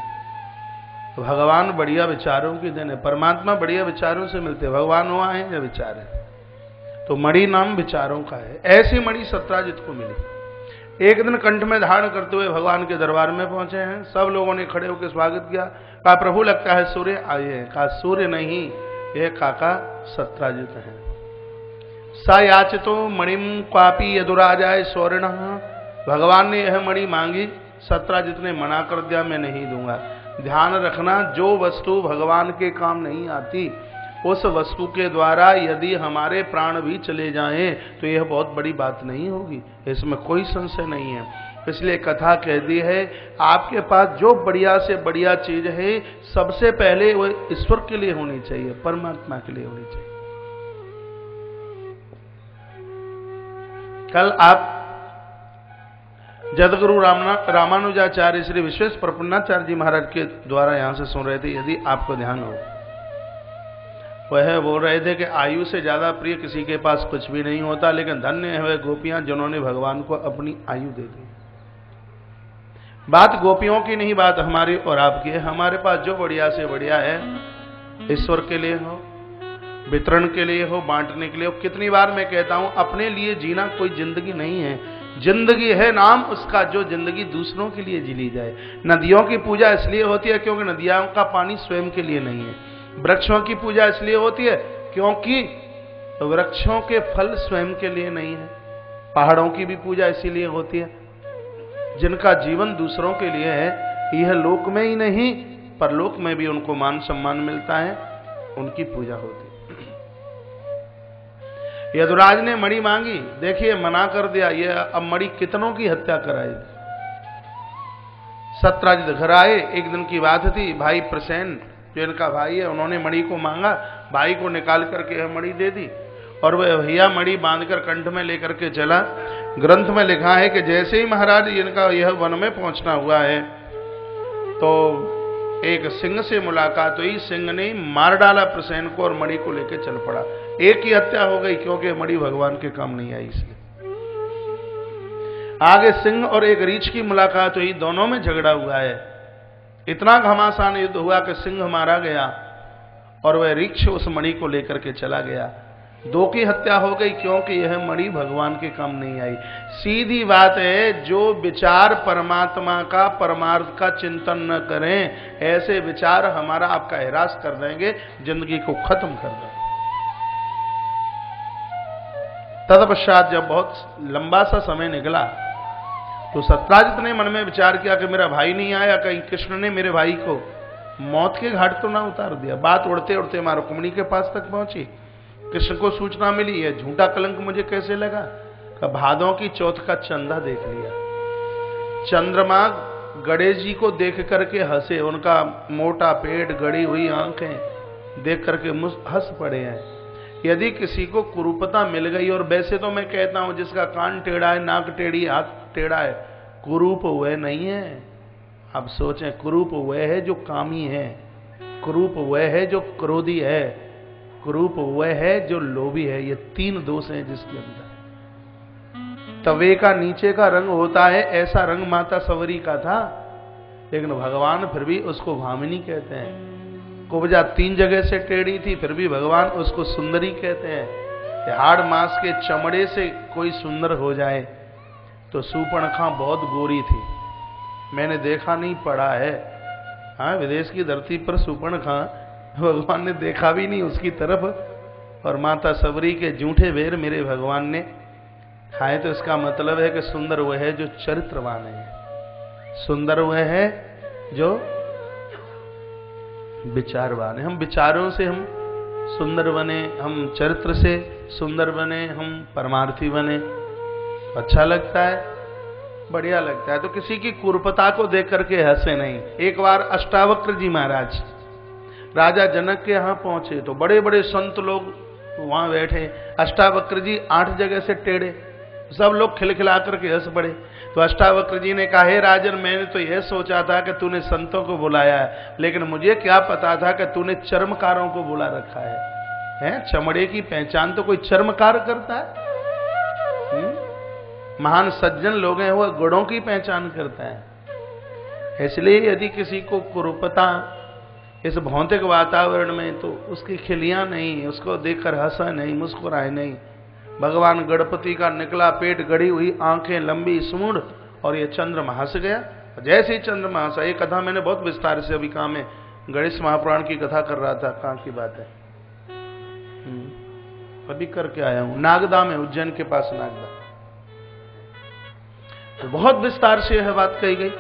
Speaker 1: तो भगवान बढ़िया विचारों की देन है, परमात्मा बढ़िया विचारों से मिलते हैं। भगवान वहां है या विचार है? तो मणि नाम विचारों का है। ऐसी मणि सत्राजित को मिली। एक दिन कंठ में धारण करते हुए भगवान के दरबार में पहुंचे हैं। सब लोगों ने खड़े होकर स्वागत किया। कहा प्रभु लगता है सूर्य आए हैं। कहा सूर्य नहीं, यह काका सत्राजित है। सा याचितो मणिम क्वापी यदुराजाय स्वर्ण। भगवान ने यह मणि मांगी, सत्राजित ने मना कर दिया, मैं नहीं दूंगा। ध्यान रखना, जो वस्तु भगवान के काम नहीं आती, उस वस्तु के द्वारा यदि हमारे प्राण भी चले जाएं तो यह बहुत बड़ी बात नहीं होगी, इसमें कोई संशय नहीं है। इसलिए कथा कह दी है, आपके पास जो बढ़िया से बढ़िया चीज है, सबसे पहले वह ईश्वर के लिए होनी चाहिए, परमात्मा के लिए होनी चाहिए। कल आप जगद्गुरु रामानुजाचार्य श्री विश्वेश प्रपन्नाचार्य जी महाराज के द्वारा यहां से सुन रहे थे। यदि आपको ध्यान हो, वह बोल रहे थे कि आयु से ज्यादा प्रिय किसी के पास कुछ भी नहीं होता, लेकिन धन्य है वह गोपियां जिन्होंने भगवान को अपनी आयु दे दी। बात गोपियों की नहीं, बात हमारी और आपकी है। हमारे पास जो बढ़िया से बढ़िया है, ईश्वर के लिए हो, वितरण के लिए हो, बांटने के लिए हो। कितनी बार मैं कहता हूं, अपने लिए जीना कोई जिंदगी नहीं है। जिंदगी है नाम उसका, जो जिंदगी दूसरों के लिए जी ली जाए। नदियों की पूजा इसलिए होती है क्योंकि नदियों का पानी स्वयं के लिए नहीं है। वृक्षों की पूजा इसलिए होती है क्योंकि वृक्षों के फल स्वयं के लिए नहीं है। पहाड़ों की भी पूजा इसीलिए होती है, जिनका जीवन दूसरों के लिए है। यह लोक में ही नहीं, परलोक में भी उनको मान सम्मान मिलता है, उनकी पूजा होती है। यदुराज ने मणि मांगी, देखिए मना कर दिया। यह अब मणि कितनों की हत्या कराएगी। सत्राजित घर आए, एक दिन की बात थी। भाई प्रसेन जो इनका भाई है, उन्होंने मणि को मांगा, भाई को निकाल करके यह मणि दे दी। और वह भैया मणि बांधकर कंठ में लेकर के चला। ग्रंथ में लिखा है कि जैसे ही महाराज इनका यह वन में पहुंचना हुआ है, तो एक सिंह से मुलाकात हुई। सिंह ने मार डाला प्रसेन को और मणि को लेकर चल पड़ा। एक ही हत्या हो गई, क्योंकि मणि भगवान के काम नहीं आई इसलिए। आगे सिंह और एक रीछ की मुलाकात हुई, दोनों में झगड़ा हुआ है। इतना घमासान युद्ध हुआ कि सिंह मारा गया और वह रीछ उस मणि को लेकर के चला गया। दो की हत्या हो गई, क्योंकि यह मणि भगवान के काम नहीं आई। सीधी बात है, जो विचार परमात्मा का, परमार्थ का चिंतन न करें, ऐसे विचार हमारा आपका हिरास कर देंगे, जिंदगी को खत्म कर देंगे। तत्पश्चात जब बहुत लंबा सा समय निकला, तो सत्राजित ने मन में विचार किया कि मेरा भाई नहीं आया, कहीं कृष्ण ने मेरे भाई को मौत के घाट तो ना उतार दिया। बात उड़ते उड़ते मां रुक्मिणी के पास तक पहुंची। कृष्ण को सूचना मिली, यह झूठा कलंक मुझे कैसे लगा? भादों की चौथ का चंदा देख लिया। चंद्रमा गणेश जी को देख करके हंसे, उनका मोटा पेट, गड़ी हुई आंखें देख करके हंस पड़े हैं। यदि किसी को कुरूपता मिल गई, और वैसे तो मैं कहता हूं जिसका कान टेढ़ा है, नाक टेढ़ी, हाथ टेढ़ा है, कुरूप वह नहीं है। आप सोचें, कुरूप वह है जो कामी है, कुरूप वह है जो क्रोधी है, कुरूप वह है जो लोभी है। ये 3 दोष हैं जिसके अंदर। तवे का नीचे का रंग होता है, ऐसा रंग माता सवरी का था। लेकिन भगवान फिर भी उसको भामिनी कहते हैं। कुब्जा 3 जगह से टेढ़ी थी, फिर भी भगवान उसको सुंदरी कहते हैं। हाड़ मांस के चमड़े से कोई सुंदर हो जाए तो सूर्पणखा बहुत गोरी थी, मैंने देखा नहीं, पढ़ा है। हाँ, विदेश की धरती पर सूर्पणखा भगवान ने देखा भी नहीं उसकी तरफ, और माता सबरी के जूठे बेर मेरे भगवान ने खाए। तो इसका मतलब है कि सुंदर वह है जो चरित्रवान है, सुंदर वह है जो विचारवान है। हम विचारों से हम सुंदर बने, हम चरित्र से सुंदर बने, हम परमार्थी बने, अच्छा लगता है, बढ़िया लगता है। तो किसी की कुरूपता को देख करके हंसे नहीं। एक बार अष्टावक्र जी महाराज राजा जनक के यहां पहुंचे तो बड़े बड़े संत लोग वहां बैठे, अष्टावक्र जी 8 जगह से टेढ़े, सब लोग खिलखिला करके हंस पड़े। तो अष्टावक्र जी ने कहा, हे राजन, मैंने तो यह सोचा था कि तूने संतों को बुलाया है, लेकिन मुझे क्या पता था कि तूने चर्मकारों को बुला रखा है? चमड़े की पहचान तो कोई चर्मकार करता है? महान सज्जन लोग हैं, वह गुणों की पहचान करता है। इसलिए यदि किसी को कुरूपता इस भौतिक वातावरण में, तो उसकी खिलियां नहीं, उसको देखकर हंसा नहीं, मुस्कुराए नहीं। भगवान गणपति का निकला पेट, गड़ी हुई आंखें, लंबी सूंड, और ये चंद्रमा हंस गया। जैसे ही चंद्रमा हंसा, ये कथा मैंने बहुत विस्तार से अभी कहा, मैं गणेश महापुराण की कथा कर रहा था, कहाँ की बात है, अभी करके आया हूं, नागदा में, उज्जैन के पास नागदा। तो बहुत विस्तार से यह बात कही गई।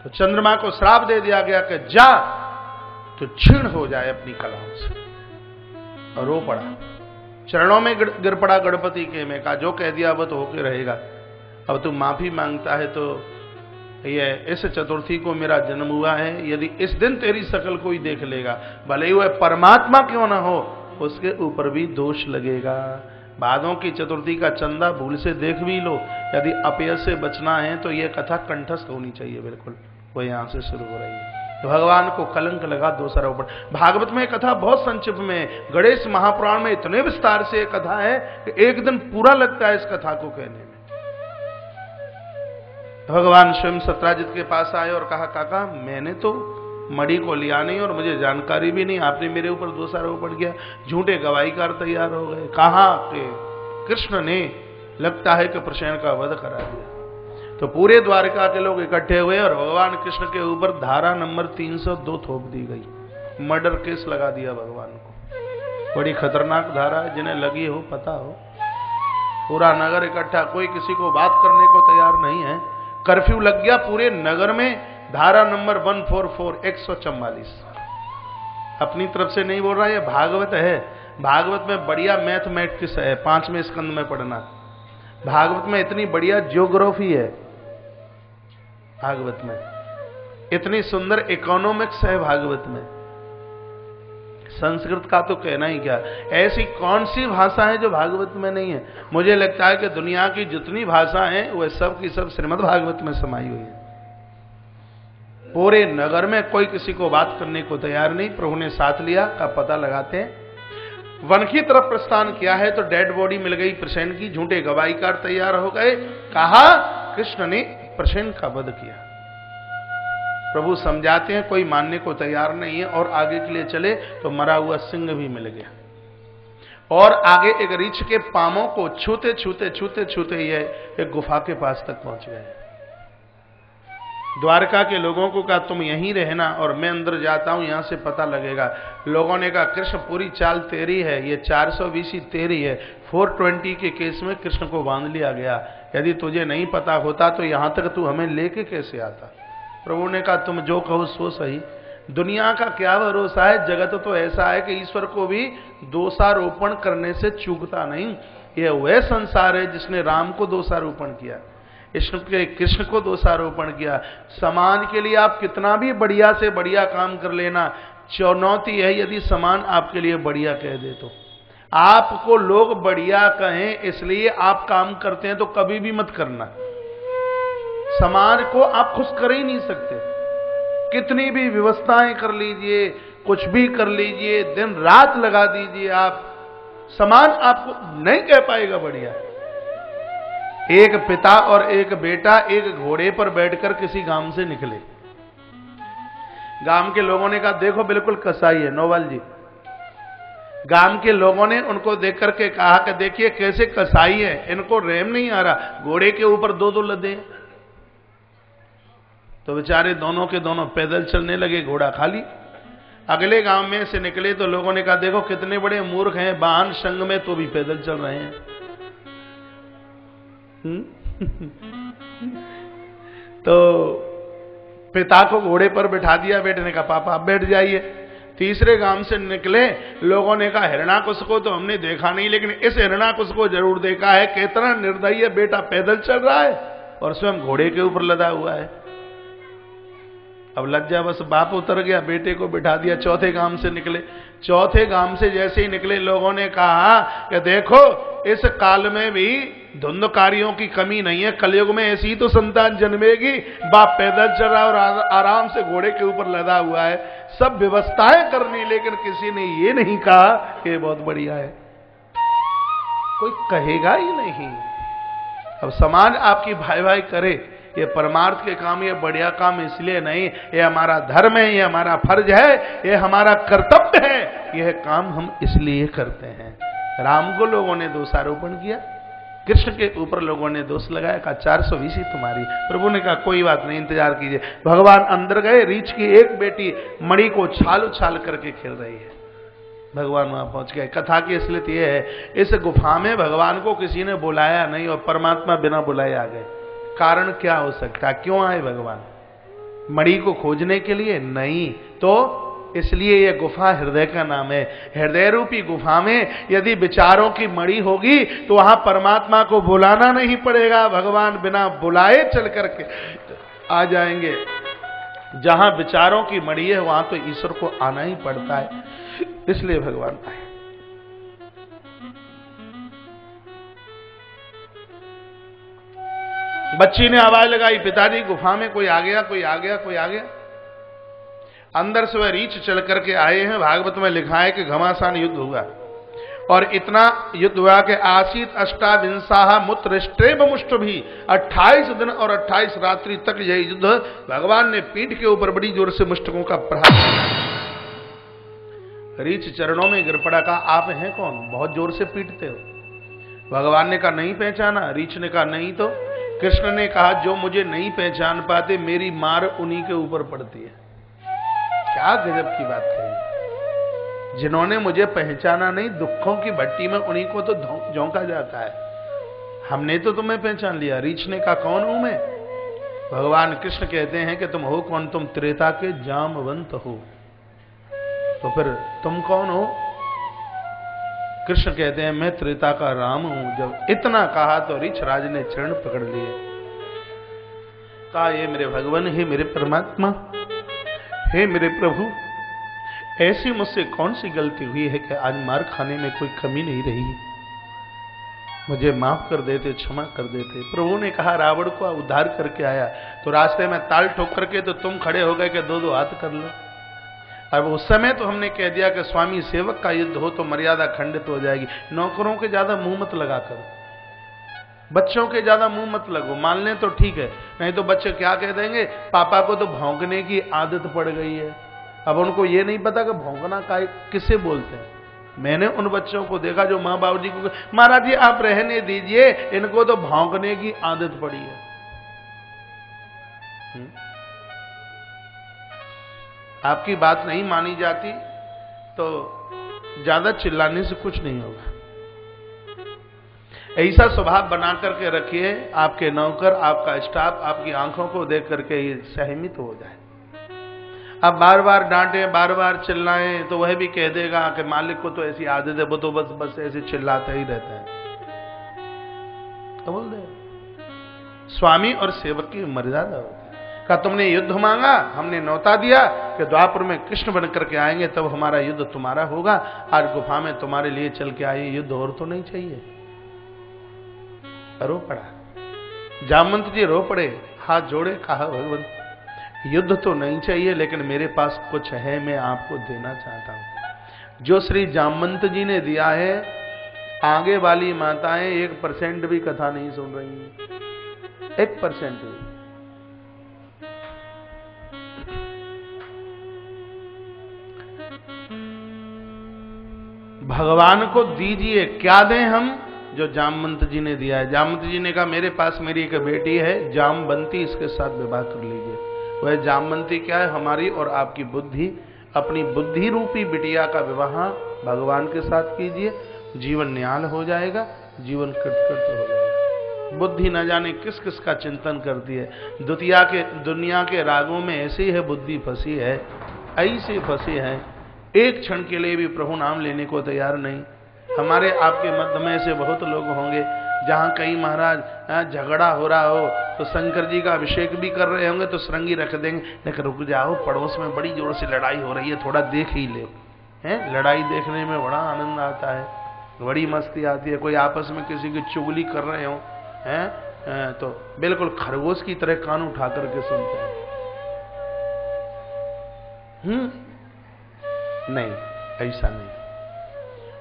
Speaker 1: तो चंद्रमा को श्राप दे दिया गया कि जा तो क्षीण हो जाए अपनी कलाओं से, और रो पड़ा, चरणों में गिर पड़ा गणपति के। मैं कहा, जो कह दिया वो तो होके रहेगा, अब तू माफी मांगता है तो ये इस चतुर्थी को मेरा जन्म हुआ है, यदि इस दिन तेरी शकल कोई देख लेगा, भले ही वह परमात्मा क्यों ना हो, उसके ऊपर भी दोष लगेगा। भादों की चतुर्थी का चंदा भूल से देख भी लो, यदि अपयश से बचना है तो यह कथा कंठस्थ होनी चाहिए, बिल्कुल वो यहां से शुरू हो रही है। तो भगवान को कलंक लगा दोषारोपण। भागवत में कथा बहुत संक्षिप्त में, गणेश महापुराण में इतने विस्तार से कथा है कि एक दिन पूरा लगता है इस कथा को कहने में। भगवान स्वयं सत्राजित के पास आए और कहा, काका मैंने तो मणि को लिया नहीं और मुझे जानकारी भी नहीं, आपने मेरे ऊपर दोषारोपण किया, झूठे गवाहीकार तैयार हो गए। कहा कि कृष्ण ने लगता है कि प्रसेन का वध करा दिया। तो पूरे द्वारका के लोग इकट्ठे हुए और भगवान कृष्ण के ऊपर धारा नंबर 302 थोप दी गई, मर्डर केस लगा दिया भगवान को। बड़ी खतरनाक धारा है, जिन्हें लगी हो पता हो। पूरा नगर इकट्ठा, कोई किसी को बात करने को तैयार नहीं है। कर्फ्यू लग गया पूरे नगर में, धारा नंबर 144 144। अपनी तरफ से नहीं बोल रहा, ये भागवत है। भागवत में बढ़िया मैथमेटिक्स है, 5वें स्कंद में पढ़ना। भागवत में इतनी बढ़िया ज्योग्राफी है, भागवत में इतनी सुंदर इकोनॉमिक्स है भागवत में। संस्कृत का तो कहना ही क्या, ऐसी कौन सी भाषा है जो भागवत में नहीं है? मुझे लगता है कि दुनिया की जितनी भाषा है वह सब की सब श्रीमद् भागवत में समाई हुई है। पूरे नगर में कोई किसी को बात करने को तैयार नहीं। प्रभु ने साथ लिया, का पता लगाते हैं। वन की तरफ प्रस्थान किया है तो डेड बॉडी मिल गई प्रसेन की, झूठे गवाहीकार तैयार हो गए। कहा कृष्ण ने प्रसेन का वध किया। प्रभु समझाते हैं, कोई मानने को तैयार नहीं है, और आगे के लिए चले तो मरा हुआ सिंह भी मिल गया। और आगे एक रीछ के पामों को छूते छूते छूते छूते ये एक गुफा के पास तक पहुंच गए। द्वारका के लोगों को कहा, तुम यहीं रहना और मैं अंदर जाता हूं, यहां से पता लगेगा। लोगों ने कहा, कृष्ण पूरी चाल तेरी है, ये 420 तेरी है। 420 के केस में कृष्ण को बांध लिया गया। यदि तुझे नहीं पता होता तो यहां तक तू हमें लेके कैसे आता? प्रभु ने कहा, तुम जो कहो सो सही। दुनिया का क्या भरोसा है, जगत तो ऐसा है कि ईश्वर को भी दोषारोपण करने से चूकता नहीं। यह वह संसार है जिसने राम को दोषारोपण किया, कृष्ण को दोषारोपण किया। समाज के लिए आप कितना भी बढ़िया से बढ़िया काम कर लेना, चुनौती है यदि समान आपके लिए बढ़िया कह दे तो। आपको लोग बढ़िया कहें इसलिए आप काम करते हैं तो कभी भी मत करना। समाज को आप खुश कर ही नहीं सकते, कितनी भी व्यवस्थाएं कर लीजिए, कुछ भी कर लीजिए, दिन रात लगा दीजिए, आप समाज आपको नहीं कह पाएगा बढ़िया। एक पिता और एक बेटा एक घोड़े पर बैठकर किसी गांव से निकले। गांव के लोगों ने कहा देखो बिल्कुल कसाई है नोवाल जी। गांव के लोगों ने उनको देख करके कहा कि देखिए कैसे कसाई है, इनको रेम नहीं आ रहा, घोड़े के ऊपर दो दो लदे। तो बेचारे दोनों के दोनों पैदल चलने लगे, घोड़ा खाली। अगले गांव में से निकले तो लोगों ने कहा देखो कितने बड़े मूर्ख हैं, वाहन संग में तो भी पैदल चल रहे हैं। तो पिता को घोड़े पर बिठा दिया, बेटे ने कहा पापा आप बैठ जाइए। तीसरे गांव से निकले, लोगों ने कहा हिरणाकुश को तो हमने देखा नहीं, लेकिन इस हिरणाकुश को जरूर देखा है, कितना निर्दयी है, बेटा पैदल चल रहा है और स्वयं घोड़े के ऊपर लदा हुआ है। अब लज्जा बस बाप उतर गया, बेटे को बिठा दिया। चौथे गांव से निकले, चौथे गांव से जैसे ही निकले लोगों ने कहा कि देखो इस काल में भी धुंधकारियों की कमी नहीं है, कलयुग में ऐसी तो संतान जन्मेगी। बाप पैदल चल रहा और आराम से घोड़े के ऊपर लदा हुआ है, सब व्यवस्थाएं करनी, लेकिन किसी ने ये नहीं कहा कि ये बहुत बढ़िया है। कोई कहेगा ही नहीं। अब समाज आपकी भाई भाई करे, ये परमार्थ के काम, ये बढ़िया काम इसलिए नहीं, ये हमारा धर्म है, ये हमारा फर्ज है, ये हमारा कर्तव्य है, यह काम हम इसलिए करते हैं। राम को लोगों ने दोषारोपण किया, कृष्ण के ऊपर लोगों ने दोष लगाया, कहा 420 ही तुम्हारी। प्रभु ने कहा कोई बात नहीं, इंतजार कीजिए। भगवान अंदर गए, रीछ की एक बेटी मणि को छाल उछाल करके खेल रही है। भगवान वहां पहुंच गए। कथा की असलियत यह है, इस गुफा में भगवान को किसी ने बुलाया नहीं और परमात्मा बिना बुलाए आ गए। कारण क्या हो सकता, क्यों आए भगवान? मणि को खोजने के लिए नहीं, तो इसलिए यह गुफा हृदय का नाम है। हृदय रूपी गुफा में यदि विचारों की मणि होगी तो वहां परमात्मा को बुलाना नहीं पड़ेगा, भगवान बिना बुलाए चल करके आ जाएंगे। जहां विचारों की मणि है वहां तो ईश्वर को आना ही पड़ता है, इसलिए भगवान आए। बच्ची ने आवाज लगाई, पिताजी गुफा में कोई आ गया, कोई आ गया, कोई आ गया। अंदर से वह रीछ चल करके आए हैं। भागवत में लिखा है कि घमासान युद्ध हुआ और इतना युद्ध हुआ कि आसीत अष्टाविंसाह मूत्रष्ट्रेम मुष्ट भी 28 दिन और 28 रात्रि तक यह युद्ध भगवान ने पीठ के ऊपर बड़ी जोर से मुष्टकों का प्रहार किया। रीछ चरणों में गिर पड़ा, कहा आप हैं कौन, बहुत जोर से पीटते हो। भगवान ने कहा नहीं पहचाना। रीछ ने कहा नहीं तो। कृष्ण ने कहा जो मुझे नहीं पहचान पाते मेरी मार उन्हीं के ऊपर पड़ती है। क्या गजब की बात कही। जिन्होंने मुझे पहचाना नहीं, दुखों की भट्टी में उन्हीं को तो झोंका जाता है। हमने तो तुम्हें पहचान लिया। रीछ ने कहा कौन हूं मैं? भगवान कृष्ण कहते हैं कि तुम हो कौन? तुम त्रेता के जामवंत हो। तो फिर तुम कौन हो? कृष्ण कहते हैं मैं त्रेता का राम हूं। जब इतना कहा तो ऋक्षराज ने चरण पकड़ लिए, कहा ये मेरे भगवान, हे मेरे परमात्मा, हे मेरे प्रभु, ऐसी मुझसे कौन सी गलती हुई है कि आज मार खाने में कोई कमी नहीं रही, मुझे माफ कर देते, क्षमा कर देते। प्रभु ने कहा रावण को उद्धार करके आया तो रास्ते में ताल ठोक करके तो तुम खड़े हो गए कि दो दो हाथ कर लो। अब उस समय तो हमने कह दिया कि स्वामी सेवक का युद्ध हो तो मर्यादा खंडित हो जाएगी। नौकरों के ज्यादा मुंह मत लगा कर, बच्चों के ज्यादा मुंह मत लगो। मान लें तो ठीक है, नहीं तो बच्चे क्या कह देंगे, पापा को तो भौंकने की आदत पड़ गई है। अब उनको ये नहीं पता कि भौंकना किसे बोलते हैं। मैंने उन बच्चों को देखा जो माँ बाबू जी को, महाराज जी आप रहने दीजिए, इनको तो भौंकने की आदत पड़ी है। आपकी बात नहीं मानी जाती तो ज्यादा चिल्लाने से कुछ नहीं होगा। ऐसा स्वभाव बना करके रखिए, आपके नौकर, आपका स्टाफ आपकी आंखों को देख करके ये सहमित हो जाए। अब बार बार डांटे, बार बार चिल्लाएं तो वह भी कह देगा कि मालिक को तो ऐसी आदत है, वो तो बस ऐसे चिल्लाते ही रहते हैं। तो बोल दे, स्वामी और सेवक की मर्यादा होती है। कहा तुमने युद्ध मांगा, हमने न्योता दिया कि द्वापर में कृष्ण बन करके आएंगे तब हमारा युद्ध तुम्हारा होगा। आज गुफा में तुम्हारे लिए चल के आए, युद्ध और तो नहीं चाहिए। रो पड़ा, जामवंत जी रो पड़े, हाथ जोड़े, कहा भगवान युद्ध तो नहीं चाहिए लेकिन मेरे पास कुछ है, मैं आपको देना चाहता हूं। जो श्री जामवंत जी ने दिया है आगे वाली माताएं 1% भी कथा नहीं सुन रही हैं, 1% भी। भगवान को दीजिए, क्या दें हम? जो जामवंत जी ने दिया है। जामवंत जी ने कहा मेरे पास मेरी एक बेटी है जामवंती, इसके साथ विवाह कर लीजिए। वह जामवंती क्या है? हमारी और आपकी बुद्धि। अपनी बुद्धि रूपी बिटिया का विवाह भगवान के साथ कीजिए, जीवन न्याल हो जाएगा, जीवन कृतकृत हो जाएगा। बुद्धि न जाने किस किस का चिंतन करती है। दुनिया के रागों में ऐसी है बुद्धि फंसी है, ऐसी फंसी है, एक क्षण के लिए भी प्रभु नाम लेने को तैयार नहीं। हमारे आपके मध्य में से बहुत लोग होंगे जहां कहीं महाराज झगड़ा हो रहा हो तो शंकर जी का अभिषेक भी कर रहे होंगे तो श्रृंगी रख देंगे, लेकिन रुक जाओ, पड़ोस में बड़ी जोर से लड़ाई हो रही है, थोड़ा देख ही ले। हैं, लड़ाई देखने में बड़ा आनंद आता है, बड़ी मस्ती आती है। कोई आपस में किसी की चुगली कर रहे हो हैं तो बिल्कुल खरगोश की तरह कान उठा करके सुनते हैं। नहीं, ऐसा नहीं।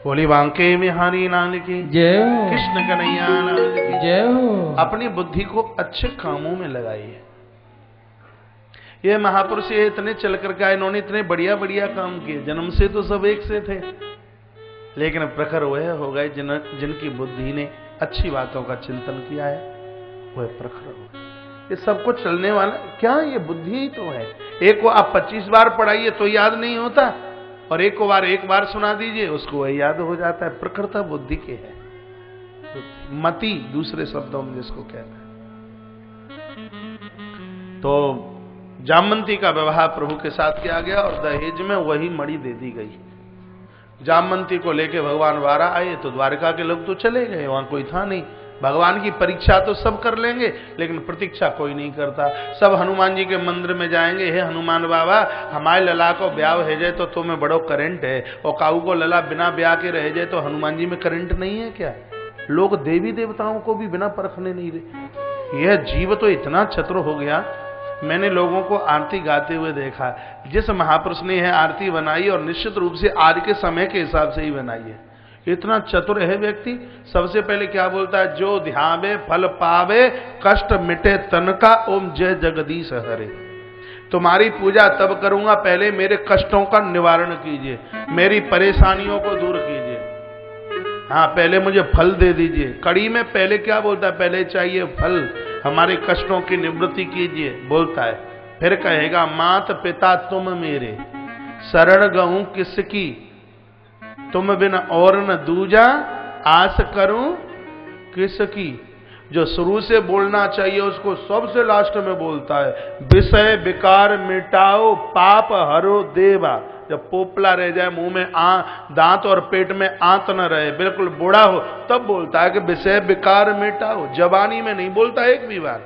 Speaker 1: बोली बांके बिहारी लाल की
Speaker 2: जय हो,
Speaker 1: कृष्ण कन्हैया लाल की
Speaker 2: जय हो।
Speaker 1: अपनी बुद्धि को अच्छे कामों में लगाइए। ये महापुरुष ये इतने चल करके आए, इन्होंने इतने बढ़िया बढ़िया काम किए। जन्म से तो सब एक से थे, लेकिन प्रखर वह हो गए जिनकी बुद्धि ने अच्छी बातों का चिंतन किया है, वह प्रखर हो गए। ये सबको चलने वाला क्या, ये बुद्धि ही तो है। एक को आप 25 बार पढ़ाइए तो याद नहीं होता, और एक को एक बार सुना दीजिए उसको वह याद हो जाता है। प्रखरता बुद्धि के है, मति दूसरे शब्दों में जिसको कहते हैं। तो जामवंती का विवाह प्रभु के साथ किया गया और दहेज में वही मणि दे दी गई। जामवंती को लेके भगवान वारा आए तो द्वारका के लोग तो चले गए, वहां कोई था नहीं। भगवान की परीक्षा तो सब कर लेंगे, लेकिन प्रतीक्षा कोई नहीं करता। सब हनुमान जी के मंदिर में जाएंगे, हे हनुमान बाबा हमारे लला को ब्याह है जाए तो तुम्हें बड़ो करंट है, और काऊ को लला बिना ब्याह के रह जाए तो हनुमान जी में करंट नहीं है क्या? लोग देवी देवताओं को भी बिना परखने नहीं रहे। यह जीव तो इतना चतुर हो गया। मैंने लोगों को आरती गाते हुए देखा, जिस महापुरुष ने यह आरती बनाई और निश्चित रूप से आज के समय के हिसाब से ही बनाई है, इतना चतुर है व्यक्ति। सबसे पहले क्या बोलता है? जो ध्यावे फल पावे, कष्ट मिटे तन का, ओम जय जगदीश हरे। तुम्हारी पूजा तब करूंगा, पहले मेरे कष्टों का निवारण कीजिए, मेरी परेशानियों को दूर कीजिए। हाँ, पहले मुझे फल दे दीजिए। कड़ी में पहले क्या बोलता है? पहले चाहिए फल, हमारे कष्टों की निवृत्ति कीजिए बोलता है। फिर कहेगा मात पिता तुम मेरे, शरण गहूं किसकी, तुम बिन और न दूजा, आस करूं किसकी। जो शुरू से बोलना चाहिए उसको सबसे लास्ट में बोलता है। विषय विकार मिटाओ, पाप हरो देवा। जब पोपला रह जाए, मुंह में दांत और पेट में आंत न रहे, बिल्कुल बूढ़ा हो, तब बोलता है कि विषय विकार मिटाओ। जबानी में नहीं बोलता एक भी बार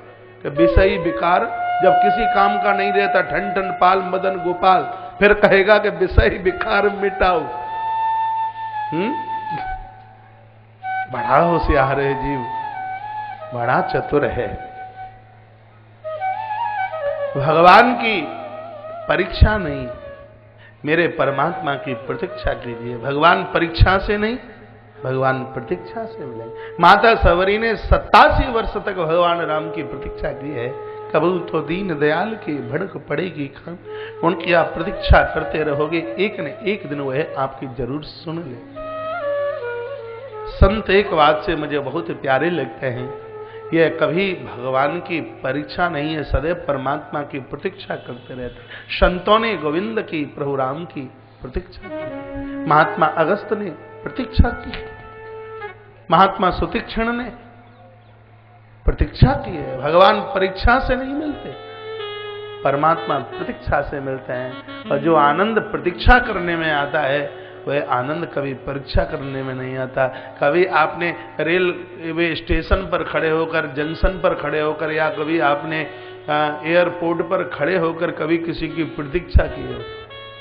Speaker 1: कि विषय विकार। जब किसी काम का नहीं रहता, ठन ठन पाल मदन गोपाल, फिर कहेगा कि विषय विकार मिटाओ। बड़ा होशियार है जीव, बड़ा चतुर है। भगवान की परीक्षा नहीं, मेरे परमात्मा की प्रतीक्षा कीजिए। भगवान परीक्षा से नहीं, भगवान प्रतीक्षा से मिलेंगे। माता सवरी ने 87 वर्ष तक भगवान राम की प्रतीक्षा की है। कबू तो दीन दयाल की भड़क पड़ेगी खान, उनकी आप प्रतीक्षा करते रहोगे, एक न एक दिन वह आपकी जरूर सुन ले। संत एक बात से मुझे बहुत प्यारे लगते हैं, यह कभी भगवान की परीक्षा नहीं है, सदैव परमात्मा की प्रतीक्षा करते रहते। संतों ने गोविंद की, प्रभु राम की प्रतीक्षा की, महात्मा अगस्त ने प्रतीक्षा की, महात्मा सुतीक्षण ने प्रतीक्षा की है। भगवान परीक्षा से नहीं मिलते, परमात्मा प्रतीक्षा से मिलते हैं। और जो आनंद प्रतीक्षा करने में आता है, वह आनंद कभी परीक्षा करने में नहीं आता। कभी आपने रेलवे स्टेशन पर खड़े होकर, जंक्शन पर खड़े होकर, या कभी आपने एयरपोर्ट पर खड़े होकर कभी किसी की प्रतीक्षा की हो?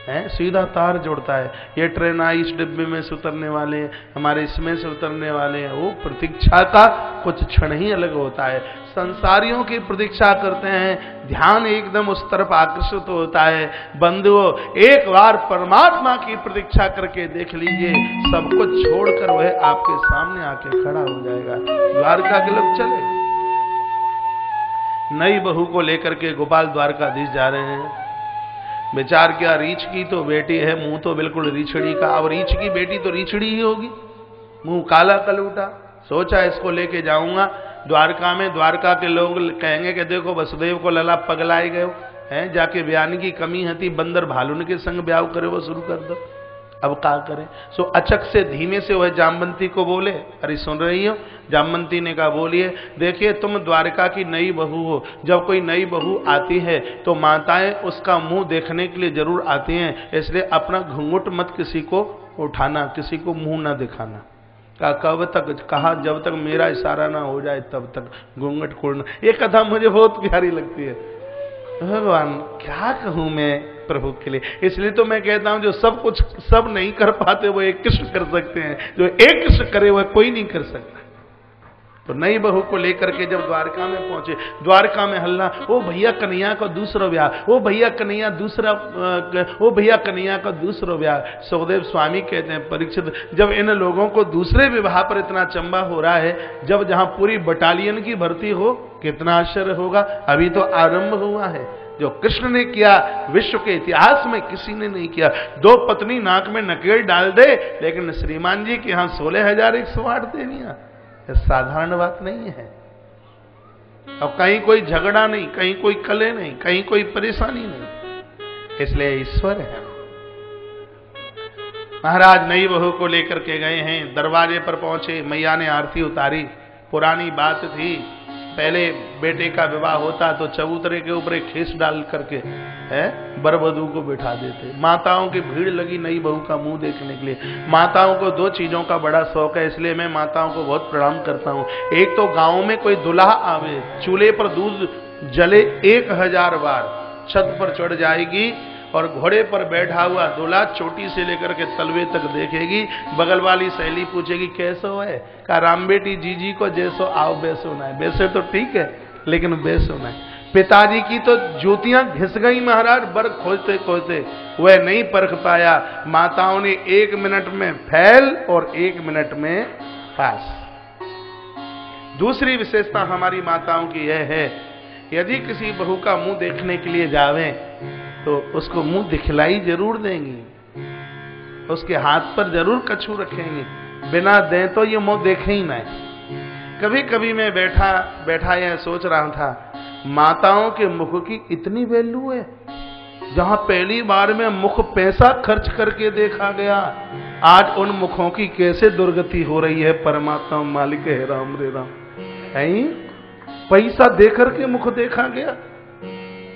Speaker 1: है, सीधा तार जोड़ता है। ये ट्रेन आई, इस डिब्बे में से उतरने वाले हैं, हमारे इसमें से उतरने वाले हैं। वो प्रतीक्षा का कुछ क्षण ही अलग होता है। संसारियों की प्रतीक्षा करते हैं, ध्यान एकदम उस तरफ आकर्षित होता है। बंधुओं, एक बार परमात्मा की प्रतीक्षा करके देख लीजिए, सब कुछ छोड़कर वह आपके सामने आके खड़ा हो जाएगा। द्वारका के लोग चले, नई बहू को लेकर के गोपाल द्वारकाधीश जा रहे हैं। विचार किया, रीछ की तो बेटी है, मुंह तो बिल्कुल रीछड़ी का। अब रीछ की बेटी तो रीछड़ी ही होगी, मुंह काला कलूटा। सोचा इसको लेके जाऊंगा द्वारका में, द्वारका के लोग कहेंगे कि देखो वसुदेव को लला पगलाए गए हैं, जाके बयान की कमी हती, बंदर भालुन के संग ब्याह करे वो शुरू कर दो। अब क्या करें? सो अचक से धीमे से वह जामवंती को बोले, अरे सुन रही हो? जामवंती ने कहा, बोलिए। देखिए, तुम द्वारका की नई बहू हो, जब कोई नई बहू आती है तो माताएं उसका मुंह देखने के लिए जरूर आती हैं, इसलिए अपना घूंघट मत किसी को उठाना, किसी को मुंह ना दिखाना। कब तक? कहा, जब तक मेरा इशारा ना हो जाए तब तक घूंघट खोलना। ये कथा मुझे बहुत प्यारी लगती है। भगवान, क्या कहूं मैं प्रभु के लिए। इसलिए तो मैं कहता हूं, जो सब कुछ सब नहीं कर पाते वो एक कृष्ण कर सकते हैं, जो एक कृष्ण करे वह कोई नहीं कर सकता। तो नई बहू को लेकर के जब द्वारका में पहुंचे, द्वारका में हल्ला, ओ भैया कन्हैया का दूसरा ब्याह, ओ भैया कन्हैया दूसरा, ओ भैया कन्हैया का दूसरा ब्याह। सुखदेव स्वामी कहते हैं, परीक्षित, जब इन लोगों को दूसरे विवाह पर इतना चंबा हो रहा है, जब जहां पूरी बटालियन की भर्ती हो, कितना आश्चर्य होगा। अभी तो आरंभ हुआ है। जो कृष्ण ने किया विश्व के इतिहास में किसी ने नहीं किया। 2 पत्नी नाक में नकेल डाल दे, लेकिन श्रीमान जी के यहां 16,108 देवियां, साधारण बात नहीं है। अब कहीं कोई झगड़ा नहीं, कहीं कोई कले नहीं, कहीं कोई परेशानी नहीं, इसलिए ईश्वर है। महाराज नई बहू को लेकर के गए हैं, दरवाजे पर पहुंचे, मैया ने आरती उतारी। पुरानी बात थी, पहले बेटे का विवाह होता तो चबूतरे के ऊपर एक खीस डाल करके वर वधू को बिठा देते। माताओं की भीड़ लगी नई बहू का मुंह देखने के लिए। माताओं को 2 चीजों का बड़ा शौक है, इसलिए मैं माताओं को बहुत प्रणाम करता हूं। एक तो गांव में कोई दुल्हा आवे, चूल्हे पर दूध जले 1000 बार, छत पर चढ़ जाएगी और घोड़े पर बैठा हुआ दूल्हा चोटी से लेकर के तलवे तक देखेगी। बगल वाली सहेली पूछेगी, कैसो है? कहा, राम बेटी जीजी को जैसो आओ वैसो ना है। वैसे तो ठीक है, लेकिन वैसो ना है। पिताजी की तो जूतियां घिस गई महाराज, बर खोजते खोजते वह नहीं परख पाया। माताओं ने 1 मिनट में फेल और 1 मिनट में पास। दूसरी विशेषता हमारी माताओं की यह है, यदि किसी बहू का मुंह देखने के लिए जावे तो उसको मुंह दिखलाई जरूर देंगी, उसके हाथ पर जरूर कछू रखेंगे, बिना दें तो ये मुंह देखे ही ना। कभी कभी मैं बैठा यह सोच रहा था, माताओं के मुख की इतनी वैल्यू है। जहां पहली बार में मुख पैसा खर्च करके देखा गया, आज उन मुखों की कैसे दुर्गति हो रही है। परमात्मा मालिक है राम रे राम। पैसा देकर के मुख देखा गया,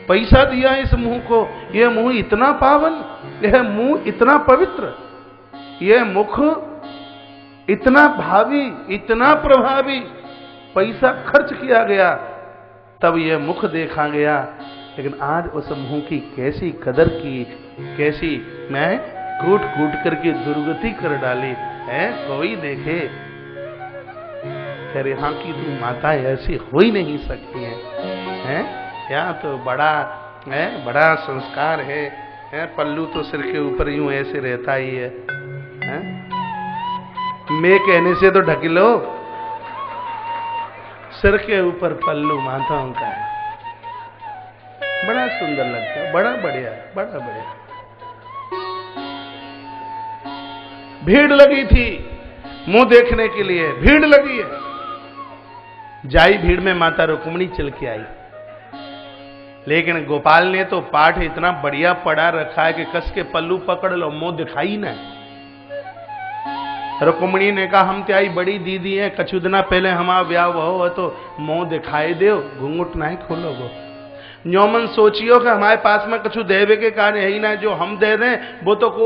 Speaker 1: पैसा दिया इस मुंह को। यह मुंह इतना पावन, यह मुंह इतना पवित्र, यह मुख इतना भावी, इतना प्रभावी, पैसा खर्च किया गया तब यह मुख देखा गया। लेकिन आज उस मुंह की कैसी कदर की, कैसी मैं कूट कूट करके दुर्गति कर डाली है। कोई देखे तेरे यहाँ की तू माता ऐसी हो ही नहीं सकती है। यहाँ तो बड़ा है, बड़ा संस्कार है। पल्लू तो सिर के ऊपर यूं ऐसे रहता ही है। मैं कहने से तो ढक लो, सिर के ऊपर पल्लू माताओं का है। बड़ा सुंदर लगता है, बड़ा बढ़िया, बड़ा बढ़िया। भीड़ लगी थी मुंह देखने के लिए, भीड़ लगी है। जाई भीड़ में माता रुक्मिणी चल के आई, लेकिन गोपाल ने तो पाठ इतना बढ़िया पढ़ा रखा है कि कस के पल्लू पकड़ लो, मुंह दिखाई ना। रुक्मिणी ने कहा, हम त्याई बड़ी दीदी है, कछु दिना पहले हमारा ब्याह हो तो मुंह दिखाई दे, घूंघट नहीं खोलोगो। न्योमन सोचियो कि हमारे पास में कछु देवे के कार्य है ही ना, जो हम दे दें वो तो